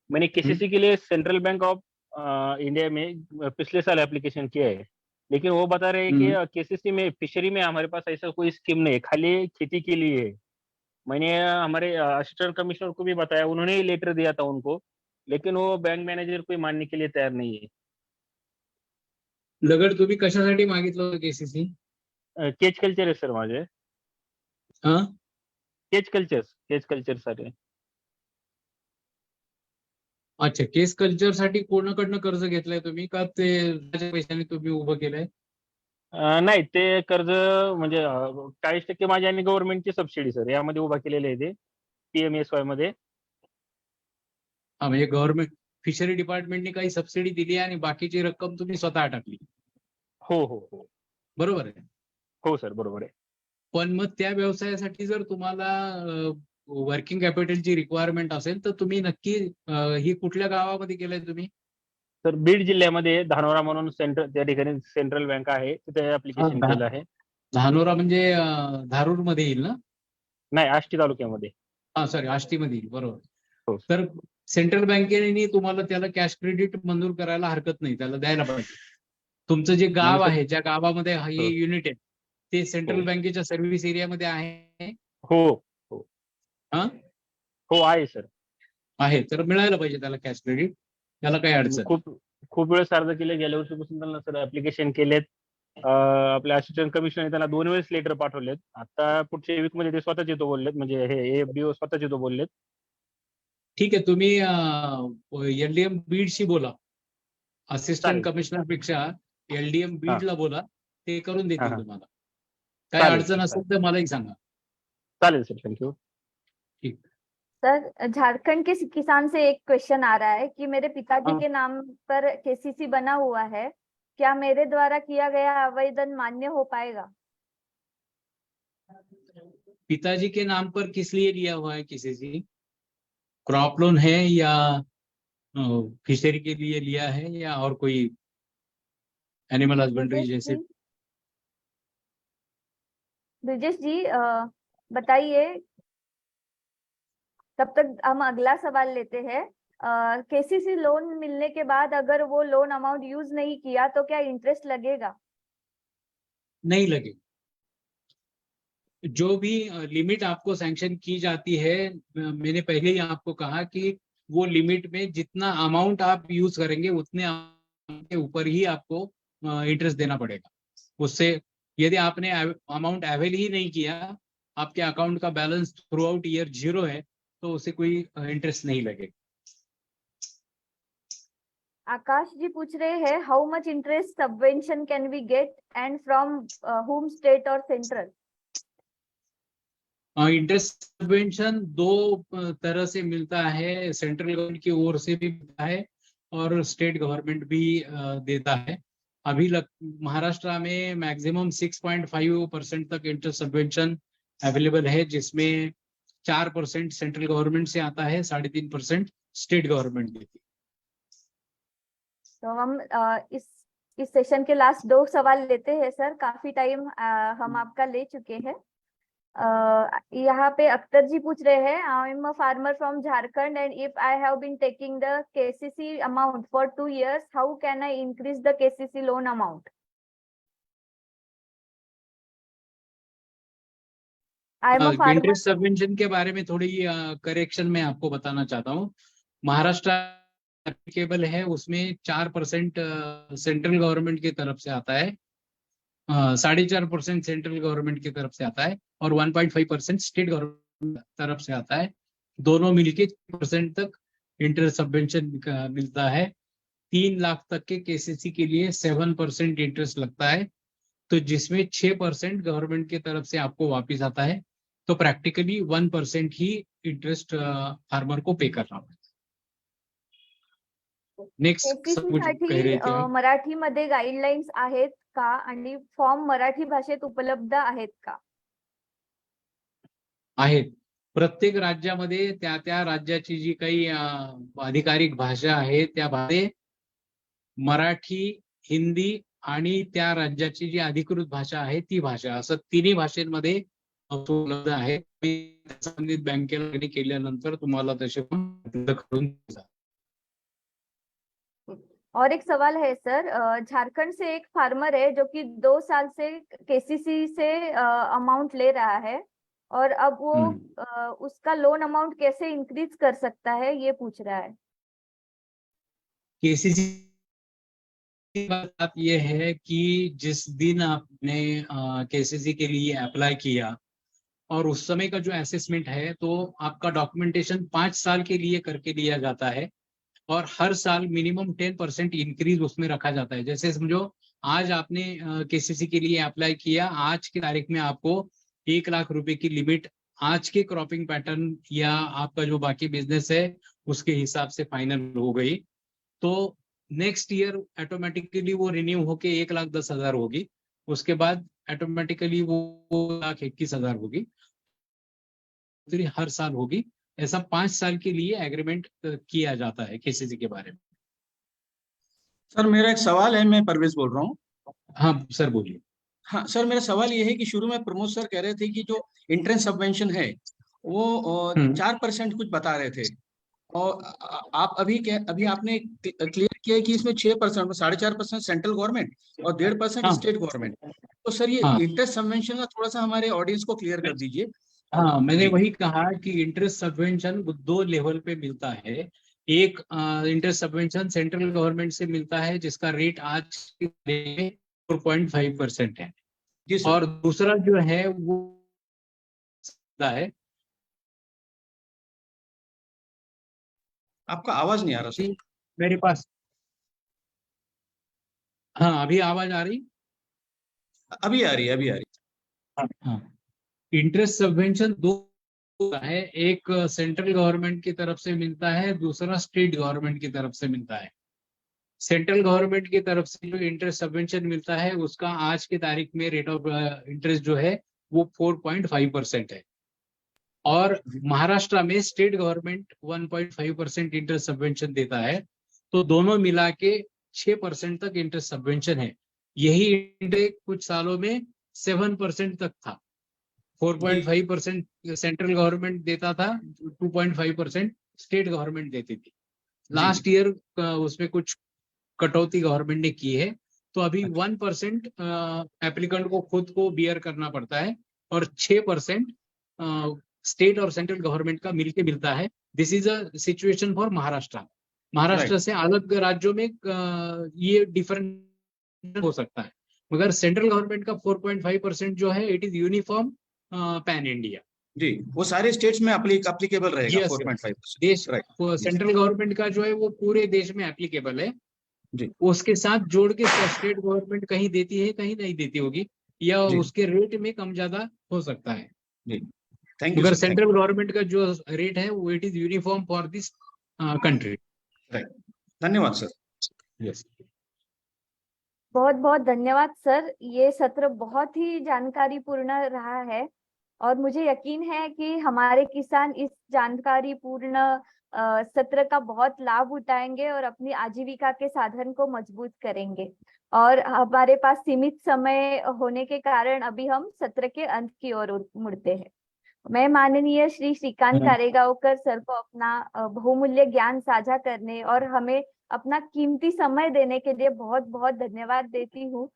मैंने केसीसी के लिए सेंट्रल बैंक ऑफ इंडिया में पिछले साल एप्लीकेशन किया है, लेकिन वो बता रहे हैं कि केसीसी में फिशरी में हमारे पास ऐसा कोई स्कीम नहीं है, खाली खेती के लिए है। मैंने हमारे असिस्टेंट कमिश्नर को भी बताया, उन्होंने ही लेटर दिया था उनको, लेकिन वो बैंक मॅनेजर कोई मानने के लिए तयार नहीं है। लगड तुम्ही कशासाठी मागितलं होतं केसीसी? केज कल्चर आहे सर माझे। हा, केज कल्चर साठी। अच्छा, केस कल्चर साठी कोणाकडनं कर्ज घेतलंय तुम्ही, का ते त्याच्या पैशाने तुम्ही उभं केलंय? नाही, ते कर्ज म्हणजे 40% माझी आणि गव्हर्नमेंटची सबसिडी सर, यामध्ये उभा केलेले आहे ते PMSY मध्ये। हा, म्हणजे गव्हर्नमेंट फिशरी डिपार्टमेंटने काही सबसिडी दिली आणि बाकीची रक्कम तुम्ही स्वतः टाकली? हो हो हो बरोबर आहे? हो सर, बरोबर आहे। पण मग त्या व्यवसायासाठी जर तुम्हाला वर्किंग कॅपिटलची रिक्वायरमेंट असेल तर तुम्ही नक्की ही कुठल्या गावामध्ये केलंय तुम्ही? सर बीड जिल्ह्यामध्ये धानोरा म्हणून त्या ठिकाणी सेंट्रल बँक आहे, तिथे ऍप्लिकेशन केलं आहे। धानोरा म्हणजे धारूर मध्ये येईल ना? नाही, आष्टी तालुक्यामध्ये। हा सॉरी, आष्टीमध्ये येईल, बरोबर। हो तर सेंट्रल बँकेने तुम्हाला त्याला कॅश क्रेडिट मंजूर करायला हरकत नाही, त्याला द्यायला पाहिजे। तुमचं जे गाव आहे, ज्या गावामध्ये हे युनिट आहे, ते सेंट्रल बँकेच्या सर्व्हिस एरियामध्ये आहे? हो हो हा हो आहे सर, आहे, तर मिळायला पाहिजे त्याला कॅश क्रेडिट, त्याला काही अडचण नाही। खूप वेळेस अर्ज केले, गेल्या वर्षीपासून त्यांना सर ऍप्लिकेशन केलेत। आपल्या असिस्टंट कमिशनर त्यांना 2 वेळेस लेटर पाठवलेत। आता पुढच्या वीक मध्ये ते स्वतःच येतो बोललेत, म्हणजे हे AFDO स्वतःच येतो बोललेत। ठीक आहे, तुम्ही LDM बीडशी बोला, असिस्टंट चालेल। कमिशनर पेक्षा LDM बीडला बोला, ते करून देतील हा. तुम्हाला। काय चालेल, अडचण असेल तर मलाही सांगा। चालेल सर, थँक्यू। ठीक। सर, झारखंड के किसान से एक क्वेश्चन आ रहा है कि मेरे पिताजी के नाम पर केसीसी बना हुआ है, क्या मेरे द्वारा किया गया आवेदन मान्य हो पाएगा? पिताजी के नाम पर किस लिए लिया हुआ है केसीसी? क्रॉप लोन है या फिशरी के लिए लिया है या और कोई एनिमल हस्बेंड्री जैसे? ब्रिजेश जी बताइए, तब तक हम अगला सवाल लेते हैं। केसीसी लोन मिलने के बाद अगर वो लोन अमाउंट यूज नहीं किया तो क्या इंटरेस्ट लगेगा? नहीं लगे। जो भी लिमिट आपको सैंक्शन की जाती है, मैंने पहले ही आपको कहा कि वो लिमिट में जितना अमाउंट आप यूज करेंगे उतने के ऊपर ही आपको इंटरेस्ट देना पड़ेगा। उससे यदि आपने अमाउंट अवेल ही नहीं किया, आपके अकाउंट का बैलेंस थ्रू आउट ईयर 0 है, तो उसे कोई इंटरेस्ट नहीं लगेगा। आकाश जी पूछ रहे हैं, how much interest subvention can we get and from home state और सेंट्रल? इंटरेस्ट सबवेंशन 2 तरह से मिलता है, सेंट्रल गवर्नमेंट की ओर से भी मिलता है और स्टेट गवर्नमेंट भी देता है। अभी महाराष्ट्र में मैक्सिमम 6.5% तक इंटरेस्ट सबवेंशन अवेलेबल है, जिसमें 4% सेंट्रल गवर्नमेंट से आता है, 3.5% स्टेट गवर्नमेंट देती है। तो हम इस सेशन के लास्ट 2 सवाल लेते हैं सर, काफी टाइम हम आपका ले चुके हैं। यहाँ पे अख्तर जी पूछ रहे हैं, I am a farmer from Jharkhand and if I have been taking the KCC amount for 2 years, how can I increase the KCC loan amount? I am a farmer. Interest subvention के बारे में थोड़ी करेक्शन मैं आपको बताना चाहता हूँ। Maharashtra applicable है, उसमें 4% सेंट्रल गवर्नमेंट की तरफ से आता है, 4.5% सेंट्रल गवर्नमेंट की तरफ से आता है और 1.5% स्टेट गवर्नमेंट तरफ से आता है। दोनों मिलके 6% तक इंटरेस्ट सबवेंशन मिलता है। 3 लाख तक के केसीसी के लिए 7% इंटरेस्ट लगता है, तो जिसमें 6% गवर्नमेंट की तरफ से आपको वापस आता है, तो प्रैक्टिकली 1% ही इंटरेस्ट फार्मर को पे करना पड़ता है। नेक्स्ट मराठीमध्ये गाईडलाईन्स आहेत का आणि फॉर्म मराठी भाषेत उपलब्ध आहेत का? आहेत। प्रत्येक राज्यामध्ये त्या त्या राज्याची जी काही अधिकारिक भाषा आहे त्या मराठी, हिंदी आणि त्या राज्याची जी अधिकृत भाषा आहे ती भाषा, असं तिन्ही भाषेमध्ये उपलब्ध आहे. संबंधित बँकेला केल्यानंतर तुम्हाला तसे करून देतात. और एक सवाल है सर, झारखंड से एक फार्मर है जो कि 2 साल से केसीसी से अमाउंट ले रहा है और अब वो उसका लोन अमाउंट कैसे इंक्रीज कर सकता है ये पूछ रहा है। केसीसी की बात ये है कि जिस दिन आपने केसीसी के लिए अप्लाई किया और उस समय का जो असेसमेंट है तो आपका डॉक्यूमेंटेशन 5 साल के लिए करके लिया जाता है और हर साल मिनिमम 10% इंक्रीज उसमें रखा जाता है। जैसे समझो आज आपने केसीसी के लिए अप्लाई किया, आज की तारीख में आपको 1 लाख रुपए की लिमिट आज के क्रॉपिंग पैटर्न या आपका जो बाकी बिजनेस है उसके हिसाब से फाइनल हो गई, तो नेक्स्ट ईयर ऑटोमेटिकली वो रिन्यू होके 1,10,000 होगी, उसके बाद ऑटोमेटिकली वो 1,21,000 होगी, फिर हर साल होगी। ऐसा 5 साल के लिए एग्रीमेंट किया जाता है केसीसी के बारे में। सर मेरा एक सवाल है, मैं परवेज बोल रहा हूँ। हाँ सर बोलिए। हाँ सर, मेरा सवाल ये है कि शुरू में प्रमोद सर कह रहे थे कि जो इंट्रेंस सबवेंशन है वो 4% कुछ बता रहे थे और आप अभी आपने क्लियर किया है कि इसमें 6%, 4.5% सेंट्रल गवर्नमेंट और 1.5% स्टेट गवर्नमेंट। तो सर ये इंटरेस्ट सबवेंशन का थोड़ा सा हमारे ऑडियंस को क्लियर कर दीजिए। हाँ, मैंने वही कहा कि इंटरेस्ट सबवेंशन 2 लेवल पे मिलता है। एक इंटरेस्ट सबवेंशन सेंट्रल गवर्नमेंट से मिलता है जिसका रेट आज 4.5% है और दूसरा जो है वो है। आपका आवाज नहीं आ रहा सर मेरे पास। हाँ अभी आवाज आ रही? अभी आ रही है। हाँ, इंटरेस्ट सबवेंशन 2 है, एक सेंट्रल गवर्नमेंट की तरफ से मिलता है, दूसरा स्टेट गवर्नमेंट की तरफ से मिलता है। सेंट्रल गवर्नमेंट की तरफ से जो इंटरेस्ट सबवेंशन मिलता है उसका आज की तारीख में रेट ऑफ इंटरेस्ट जो है वो 4.5% है और महाराष्ट्र में स्टेट गवर्नमेंट 1.5% इंटरेस्ट सबवेंशन देता है, तो दोनों मिला के 6% तक इंटरेस्ट सबवेंशन है। यही इंटरेस्ट कुछ सालों में 7% तक था। 4.5% सेंट्रल गवर्नमेंट देता था, 2.5% स्टेट गवर्नमेंट देती थी। लास्ट ईयर उसमें कुछ कटौती गवर्नमेंट ने की है, तो अभी 1% एप्लीकेंट को खुद को बियर करना पड़ता है और 6% स्टेट और सेंट्रल गवर्नमेंट का मिलके मिलता है। This is a situation for Maharashtra से अलग राज्यों में ये डिफरेंट हो सकता है, मगर सेंट्रल गवर्नमेंट का 4.5% जो है it is uniform pan India. जी, वो सारे स्टेट्स में एप्लीकेबल रहेगा। 4.5% देश सेंट्रल गवर्नमेंट का जो है वो पूरे देश में एप्लीकेबल है जी। उसके साथ जोड़ के स्टेट गवर्नमेंट कहीं देती है कहीं नहीं देती होगी या उसके रेट में कम ज्यादा हो सकता है जी। Thank you. मगर सेंट्रल गवर्नमेंट का जो रेट है वो it is uniform for this country. धन्यवाद सर। यस, बहुत बहुत धन्यवाद सर। ये सत्र बहुत ही जानकारी पूर्ण रहा है और मुझे यकीन है कि हमारे किसान इस जानकारी पूर्ण सत्र का बहुत लाभ उठाएंगे और अपनी आजीविका के साधन को मजबूत करेंगे। और हमारे पास सीमित समय होने के कारण अभी हम सत्र के अंत की ओर मुड़ते हैं। मैं माननीय श्री श्रीकांत कारेगांवकर सर को अपना बहुमूल्य ज्ञान साझा करने और हमें अपना कीमती समय देने के लिए बहुत बहुत धन्यवाद देती हूँ।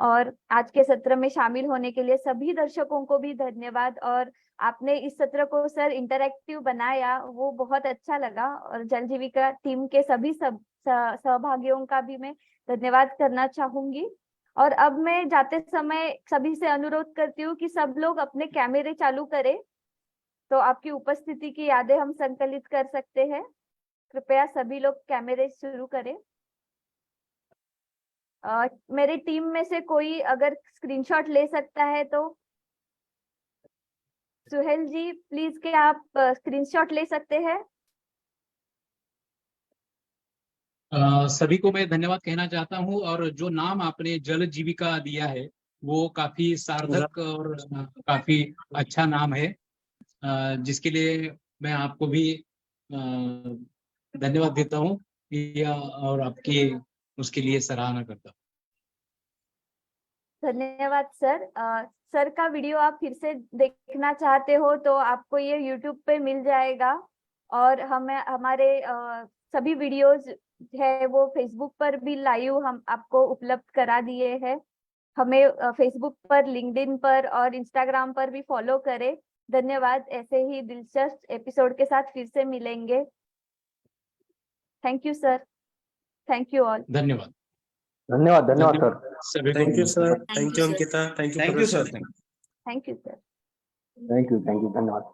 और आज के सत्र में शामिल होने के लिए सभी दर्शकों को भी धन्यवाद। और आपने इस सत्र को सर इंटरैक्टिव बनाया, वो बहुत अच्छा लगा। और जल जीविका टीम के सभी सहभागियों का भी मैं धन्यवाद करना चाहूंगी। और अब मैं जाते समय सभी से अनुरोध करती हूँ कि सब लोग अपने कैमरे चालू करें, तो आपकी उपस्थिति की यादें हम संकलित कर सकते हैं। कृपया सभी लोग कैमरे शुरू करें। मेरी टीम में से कोई अगर स्क्रीनशॉट ले सकता है तो सुहेल जी प्लीज, क्या आप स्क्रीनशॉट ले सकते हैं? सभी को मैं धन्यवाद कहना चाहता हूं और जो नाम आपने जल जीविका दिया है वो काफी सार्थक और काफी अच्छा नाम है। जिसके लिए मैं आपको भी धन्यवाद देता हूँ और आपकी उसके लिए सराहना करता हूँ। धन्यवाद सर। सर का वीडियो आप फिर से देखना चाहते हो तो आपको ये YouTube पे मिल जाएगा, और हमारे सभी वीडियोस है वो फेसबुक पर भी लाइव हम आपको उपलब्ध करा दिए हैं। हमें फेसबुक पर, लिंक्डइन पर और इंस्टाग्राम पर भी फॉलो करें। धन्यवाद। ऐसे ही दिलचस्प एपिसोड के साथ फिर से मिलेंगे। Thank you sir. Thank you all. धन्यवाद। धन्यवाद सर। सभी को थैंक यू नमस्कार। Sir, thank you Ankita, thank you thank you sir. Thank you sir. Thank you धन्यवाद।